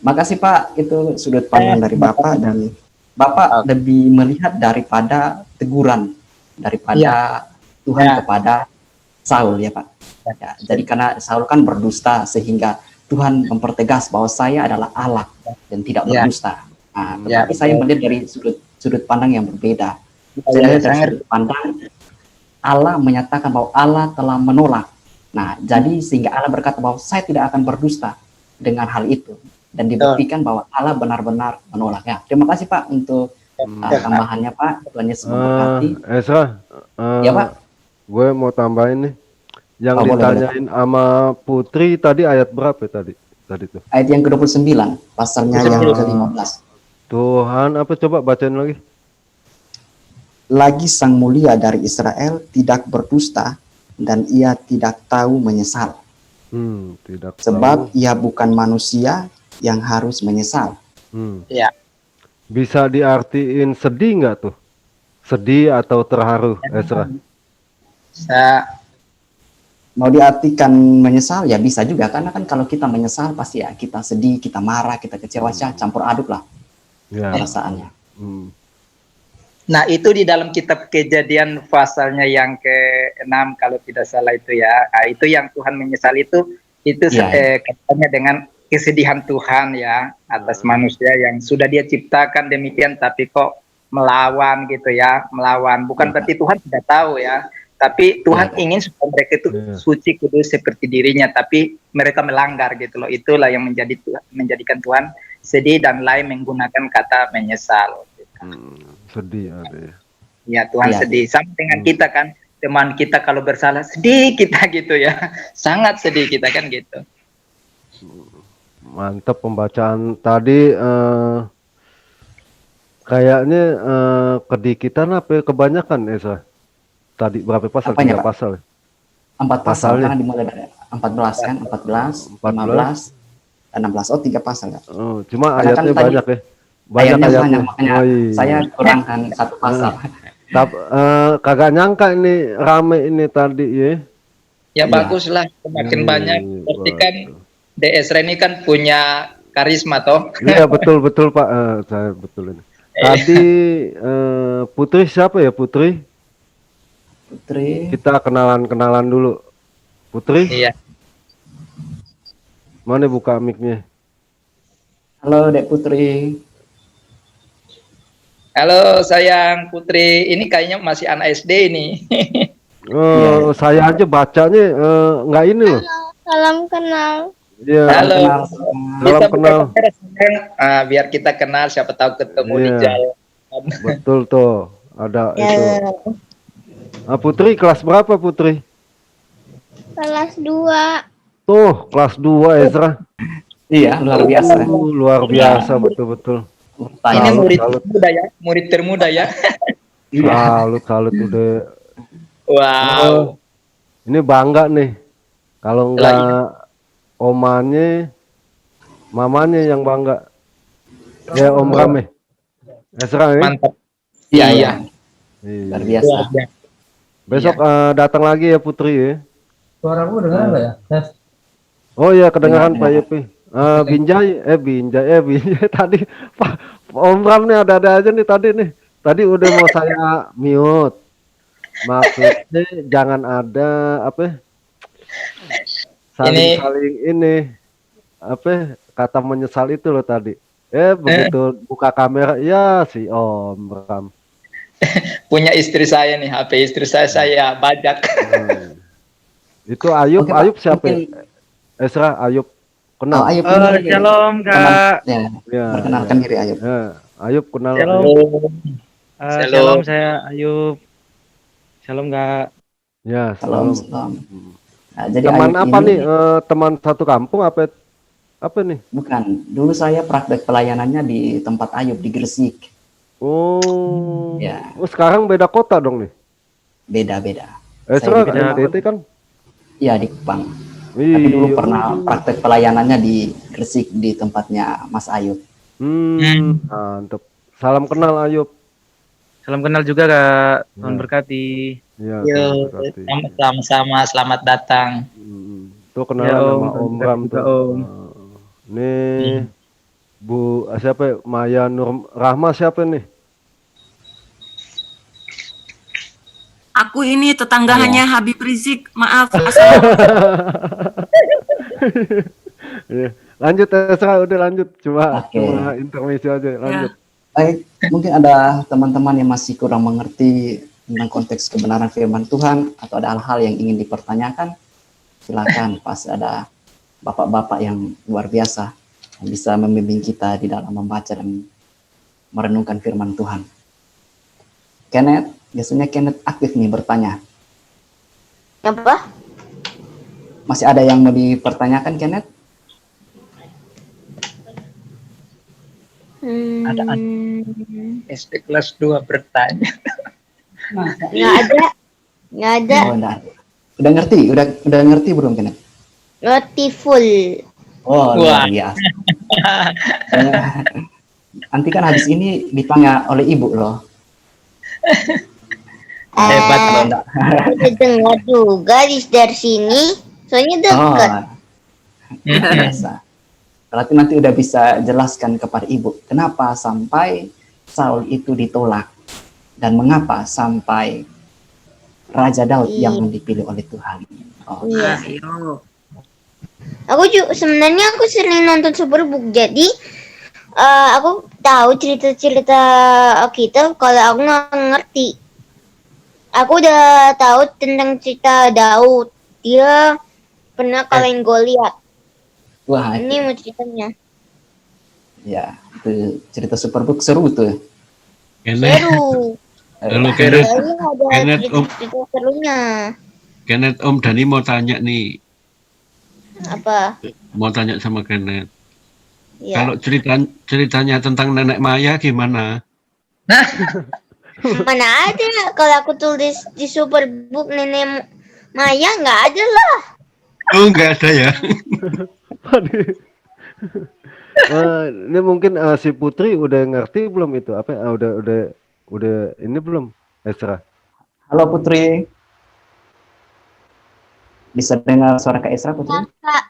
Makasih, Pak. Itu sudut pandang dari Bapak, dan Bapak lebih melihat daripada teguran daripada Tuhan kepada Saul ya, Pak. Ya, jadi karena Saul kan berdusta sehingga Tuhan mempertegas bahwa saya adalah Allah dan tidak berdusta. Nah, tetapi saya melihat dari sudut pandang yang berbeda. Saya melihat dari sudut pandang Allah menyatakan bahwa Allah telah menolak. Nah, jadi sehingga Allah berkata bahwa saya tidak akan berdusta dengan hal itu, dan dibuktikan bahwa Allah benar-benar menolaknya. Terima kasih, Pak, untuk tambahannya, Pak. Tuhan Yesus memberkati. Ezra, Ya, Pak. gue mau tambahin nih. Yang Boleh, ditanyain sama Putri tadi ayat berapa tadi tuh? Ayat yang ke-29, pasalnya yang ke-15. Tuhan apa, coba bacain lagi. Lagi Sang Mulia dari Israel tidak berdusta dan ia tidak tahu menyesal. Tidak Sebab tahu. ia bukan manusia yang harus menyesal. Ya. Bisa diartiin sedih nggak tuh? Sedih atau terharu, Ezra? Mau diartikan menyesal ya bisa juga, karena kan kalau kita menyesal pasti ya kita sedih, kita marah, kita kecewa, campur aduk lah perasaannya. Nah, itu di dalam kitab Kejadian pasalnya yang ke-6 kalau tidak salah itu ya. Nah, itu yang Tuhan menyesal itu katanya dengan kesedihan Tuhan ya atas manusia yang sudah dia ciptakan demikian tapi kok melawan gitu ya, melawan. Bukan berarti Tuhan tidak tahu ya. Tapi Tuhan ingin supaya mereka itu suci kudus seperti dirinya, tapi mereka melanggar gitu loh. Itulah yang menjadikan Tuhan sedih dan lain menggunakan kata menyesal. Sedih ada ya. Ya, Tuhan sedih. Sama dengan kita kan, teman kita kalau bersalah sedih kita gitu ya. Sangat sedih kita kan gitu. Mantap pembacaan tadi. Kayaknya kedikitan apa kebanyakan Esa? Tadi berapa pasal? Apanya, 3 Pak? pasal. 4 pasal, karena dimulai dari 14 kan, 14, 15, dan 16. Oh, 3 pasal ya. Oh, cuma karena ayatnya kan banyak ya. Banyak, makanya saya kurangkan 1 pasal. Kagak nyangka ini rame ini tadi ya. Ya baguslah, semakin banyak. Berarti kan Ezra ini kan punya karisma toh. Iya betul Pak, saya betul ini. Tadi Putri siapa ya Putri? Kita kenalan dulu. Putri? Iya. Mana buka mic-nya? Halo Dek Putri. Halo sayang Putri. Ini kayaknya masih anak SD ini. Saya aja bacanya nggak ini loh. Salam kenal. Ya, halo. Salam kenal. Biar kita kenal, siapa tahu ketemu di jalan Betul tuh, ada Ya, itu. Putri kelas berapa Putri? Kelas 2. Tuh, kelas 2 Ezra. Iya, luar biasa. Luar biasa betul-betul. Ini Tanya. murid Salut. termuda ya, murid termuda ya. Iya. Salut udah. Wow. Ini bangga nih. Kalau enggak omannya, mamanya yang bangga. Ya Om Rame. Ezra nih. Mantap. Iya, Iya. iya. Luar biasa. Luar biasa. Besok datang lagi ya Putri ya. Suaraku dengar nggak ya? Tes. Oh iya kedengaran Pak Dengar. Yepi. Binjai tadi Pak Om Ram nih ada-ada aja nih tadi nih. Tadi udah mau saya mute. Maksudnya jangan ada apa? Saling ini apa kata menyesal itu loh tadi. Begitu buka kamera ya si Om Ram. Punya istri saya nih, HP istri saya bajak. Itu Ayub, Oke, Pak. Ayub siapa? Mungkin- Ezra Ayub Oh, kenal. Ayub kenal diri. Shalom Kak. Ya, Ya, perkenalkan diri Ayub. ya. Ayub kenal. Shalom. Ayub. Shalom. Shalom, saya Ayub. Shalom Kak. Ya, Salam, salam. salam. Nah, jadi Teman Ayub apa ini nih? Teman satu kampung apa nih? bukan. Dulu saya praktek pelayanannya di tempat Ayub di Gresik. Oh. Ya. Oh, sekarang beda kota dong nih. Beda-beda. Ezra Saya di Kupang. NTT kan? Iya, di Kupang. Tapi dulu Iya. pernah praktek pelayanannya di Gresik di tempatnya Mas Ayub. Mantep. Salam kenal Ayub. Salam kenal juga Kak. Tuhan Ya. berkati. Ya, Yo, Tuhan berkati. sama-sama, selamat datang. Tuh kenalan Ya, Om. sama Om Ram Juga, tuh. Om. Nih Bu siapa? Maya Nur Rahma siapa nih? Aku ini tetanggaannya Habib Rizik. Maaf. Iya. Lanjut Ezra, udah lanjut. Cuma Oke. intermezzo aja, lanjut. Baik, mungkin ada teman-teman yang masih kurang mengerti tentang konteks kebenaran firman Tuhan atau ada hal-hal yang ingin dipertanyakan, silakan. Pasti ada bapak-bapak yang luar biasa yang bisa membimbing kita di dalam membaca dan merenungkan firman Tuhan. Kenneth, biasanya Kenneth aktif nih bertanya. Apa? Masih ada yang mau dipertanyakan, Kenneth? Ada SD kelas 2 bertanya. Nggak ada. Nggak ada. Oh, enggak. Udah ngerti? Udah ngerti belum, Kenneth? Roti full. Oh, Wah. luar biasa. Nanti kan habis ini ditanya oleh ibu loh. Hebat Eh, loh. Enggak. dengar juga dari sini. Soalnya dekat. Oh, biasa. Berarti nanti udah bisa jelaskan kepada ibu kenapa sampai Saul itu ditolak dan mengapa sampai Raja Daud Iya. yang dipilih oleh Tuhan. Oh, Iya. Ayo. Aku juga sebenarnya aku sering nonton Superbook. Jadi aku tahu cerita-cerita kita kalau aku nggak ngerti. Aku udah tahu tentang cerita Daud. Dia pernah kalahin Goliat. wah, Ini mau ceritanya. ya itu cerita Superbook seru tuh. Kenneth, Seru. halo Eh, Kenneth, Kayaknya ada Kenneth, Om. cerita serunya. Kenneth Om Dani mau tanya nih, Apa? mau tanya sama Kenneth. Ya. Kalau ceritanya tentang Nenek Maya gimana? Mana ada kalau aku tulis di Superbook Nenek Maya nggak ada lah. Oh, nggak ada ya? Aduh. Ini mungkin si Putri udah ngerti belum itu apa? Udah ini belum Ezra? Halo Putri. Bisa dengar suara Kak Esra, Putri? Kak,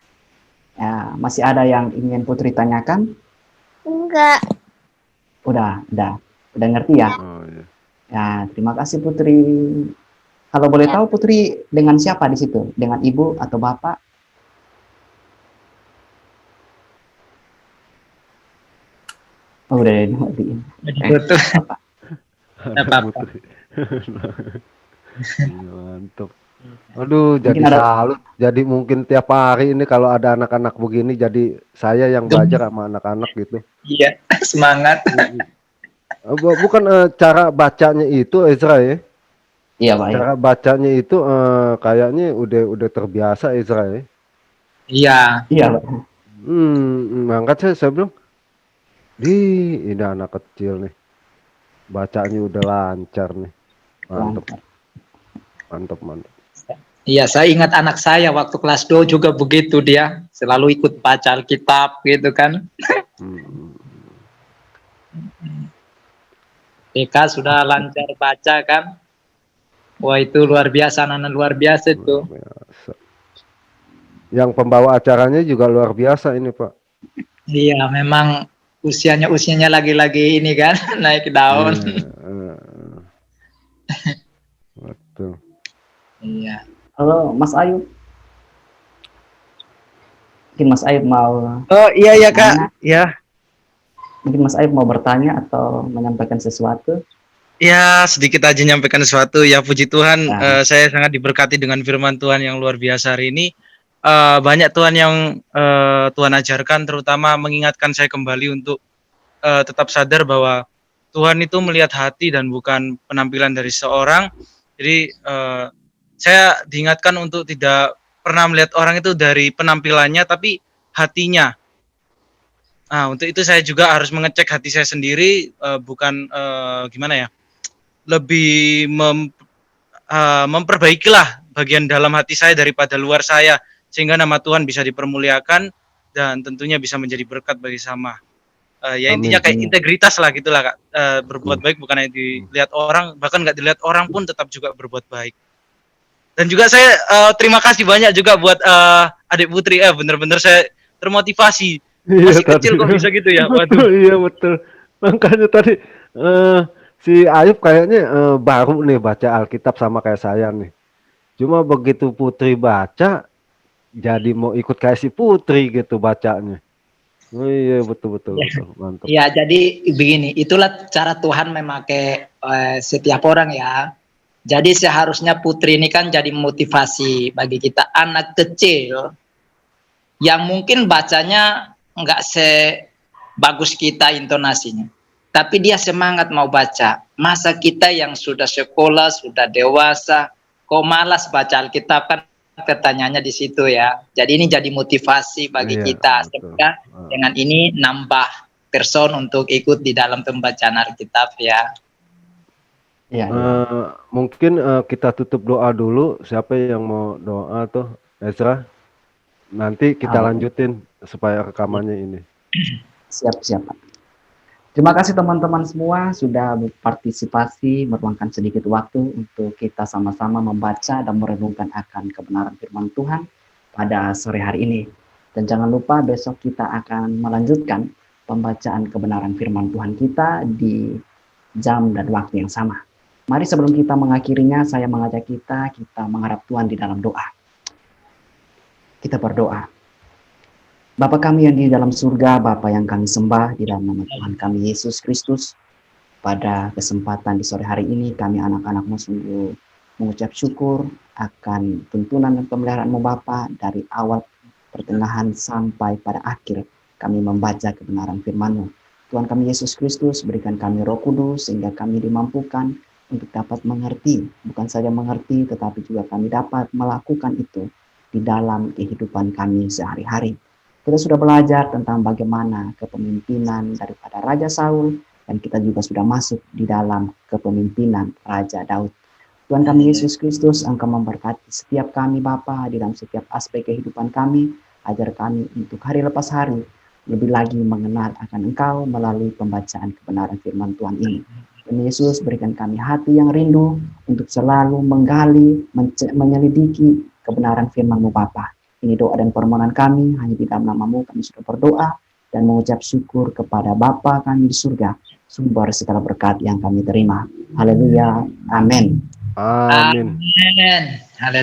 Ya, masih ada yang ingin Putri tanyakan? enggak. Udah ngerti ya? Oh iya. Ya, terima kasih Putri. Kalau boleh tahu Putri dengan siapa di situ? Dengan ibu atau bapak? Oh, udah dimatiin. Betul. Bapak. Apa-apa. Putri. Iya, mantap. Aduh, jadi Mungkin ada- salut. Jadi mungkin tiap hari ini kalau ada anak-anak begini, jadi saya yang belajar sama anak-anak gitu. Iya, semangat. Bukan cara bacanya itu Ezra ya. Iya Pak ya. Cara bacanya itu kayaknya udah terbiasa Ezra ya. Iya, Iya Pak. Angkat saya bilang, ini anak kecil nih. Bacanya udah lancar nih. Mantap, Lancar. mantap, mantap. iya, saya ingat anak saya waktu kelas 2 juga begitu, dia selalu ikut baca Alkitab gitu kan. Hmm. TK sudah lancar baca kan. Wah, itu luar biasa, anak luar biasa itu. Luar biasa. Yang pembawa acaranya juga luar biasa ini Pak. Iya, memang usianya lagi-lagi ini kan naik daun. Betul. Iya. Halo Mas Ayub. Mungkin Mas Ayub mau Oh iya ya bertanya. Kak, ya. Mungkin Mas Ayub mau bertanya atau menyampaikan sesuatu. Ya, sedikit aja nyampaikan sesuatu. Ya, puji Tuhan, Nah. saya sangat diberkati dengan firman Tuhan yang luar biasa hari ini. Banyak Tuhan yang Tuhan ajarkan, terutama mengingatkan saya kembali untuk tetap sadar bahwa Tuhan itu melihat hati dan bukan penampilan dari seorang. Jadi, saya diingatkan untuk tidak pernah melihat orang itu dari penampilannya, tapi hatinya. Nah, untuk itu saya juga harus mengecek hati saya sendiri, bukan gimana ya, lebih memperbaikilah bagian dalam hati saya daripada luar saya, sehingga nama Tuhan bisa dipermuliakan dan tentunya bisa menjadi berkat bagi sama. Ya intinya kayak integritas lah gitulah Kak. Berbuat baik bukan hanya dilihat orang, bahkan nggak dilihat orang pun tetap juga berbuat baik. Dan juga saya terima kasih banyak juga buat adik Putri, bener-bener saya termotivasi. Masih kecil kok bisa gitu ya. Betul, iya betul. Makanya tadi si Ayub kayaknya baru nih baca Alkitab sama kayak saya nih. Cuma begitu Putri baca, jadi mau ikut kayak si Putri gitu bacanya. Oh iya betul, mantap. Ya, jadi begini, itulah cara Tuhan memakai setiap orang ya. Jadi seharusnya Putri ini kan jadi motivasi bagi kita anak kecil yang mungkin bacanya nggak sebagus kita intonasinya, tapi dia semangat mau baca. Masa kita yang sudah sekolah, sudah dewasa, kok malas baca Alkitab, kan pertanyaannya di situ ya. Jadi ini jadi motivasi bagi kita. Semoga dengan ini nambah person untuk ikut di dalam pembacaan Alkitab ya. Iya. Mungkin kita tutup doa dulu. Siapa yang mau doa tuh, Ezra? Nanti kita lanjutin supaya rekamannya ini. Siap Pak. Terima kasih teman-teman semua sudah berpartisipasi, meluangkan sedikit waktu untuk kita sama-sama membaca dan merenungkan akan kebenaran firman Tuhan pada sore hari ini. Dan jangan lupa besok kita akan melanjutkan pembacaan kebenaran firman Tuhan kita di jam dan waktu yang sama. Mari sebelum kita mengakhirinya, saya mengajak kita mengharap Tuhan di dalam doa. Kita berdoa. Bapa kami yang di dalam surga, Bapa yang kami sembah di dalam nama Tuhan kami Yesus Kristus. Pada kesempatan di sore hari ini, kami anak-anakmu sungguh mengucap syukur akan tuntunan dan pemeliharaanmu Bapa dari awal, pertengahan sampai pada akhir kami membaca kebenaran firman-Mu. Tuhan kami Yesus Kristus, berikan kami Roh Kudus sehingga kami dimampukan untuk dapat mengerti, bukan saja mengerti, tetapi juga kami dapat melakukan itu di dalam kehidupan kami sehari-hari. Kita sudah belajar tentang bagaimana kepemimpinan daripada Raja Saul, dan kita juga sudah masuk di dalam kepemimpinan Raja Daud. Tuhan kami Yesus Kristus, Engkau memberkati setiap kami Bapa di dalam setiap aspek kehidupan kami, ajar kami untuk hari lepas hari lebih lagi mengenal akan Engkau melalui pembacaan kebenaran firman Tuhan ini. Dan Yesus, berikan kami hati yang rindu untuk selalu menggali, menyelidiki kebenaran firman-Mu Bapa. Ini doa dan permohonan kami, hanya di dalam nama-Mu kami sudah berdoa dan mengucap syukur kepada Bapa kami di surga, sumber segala berkat yang kami terima. Haleluya. Amin. Amin. Haleluya.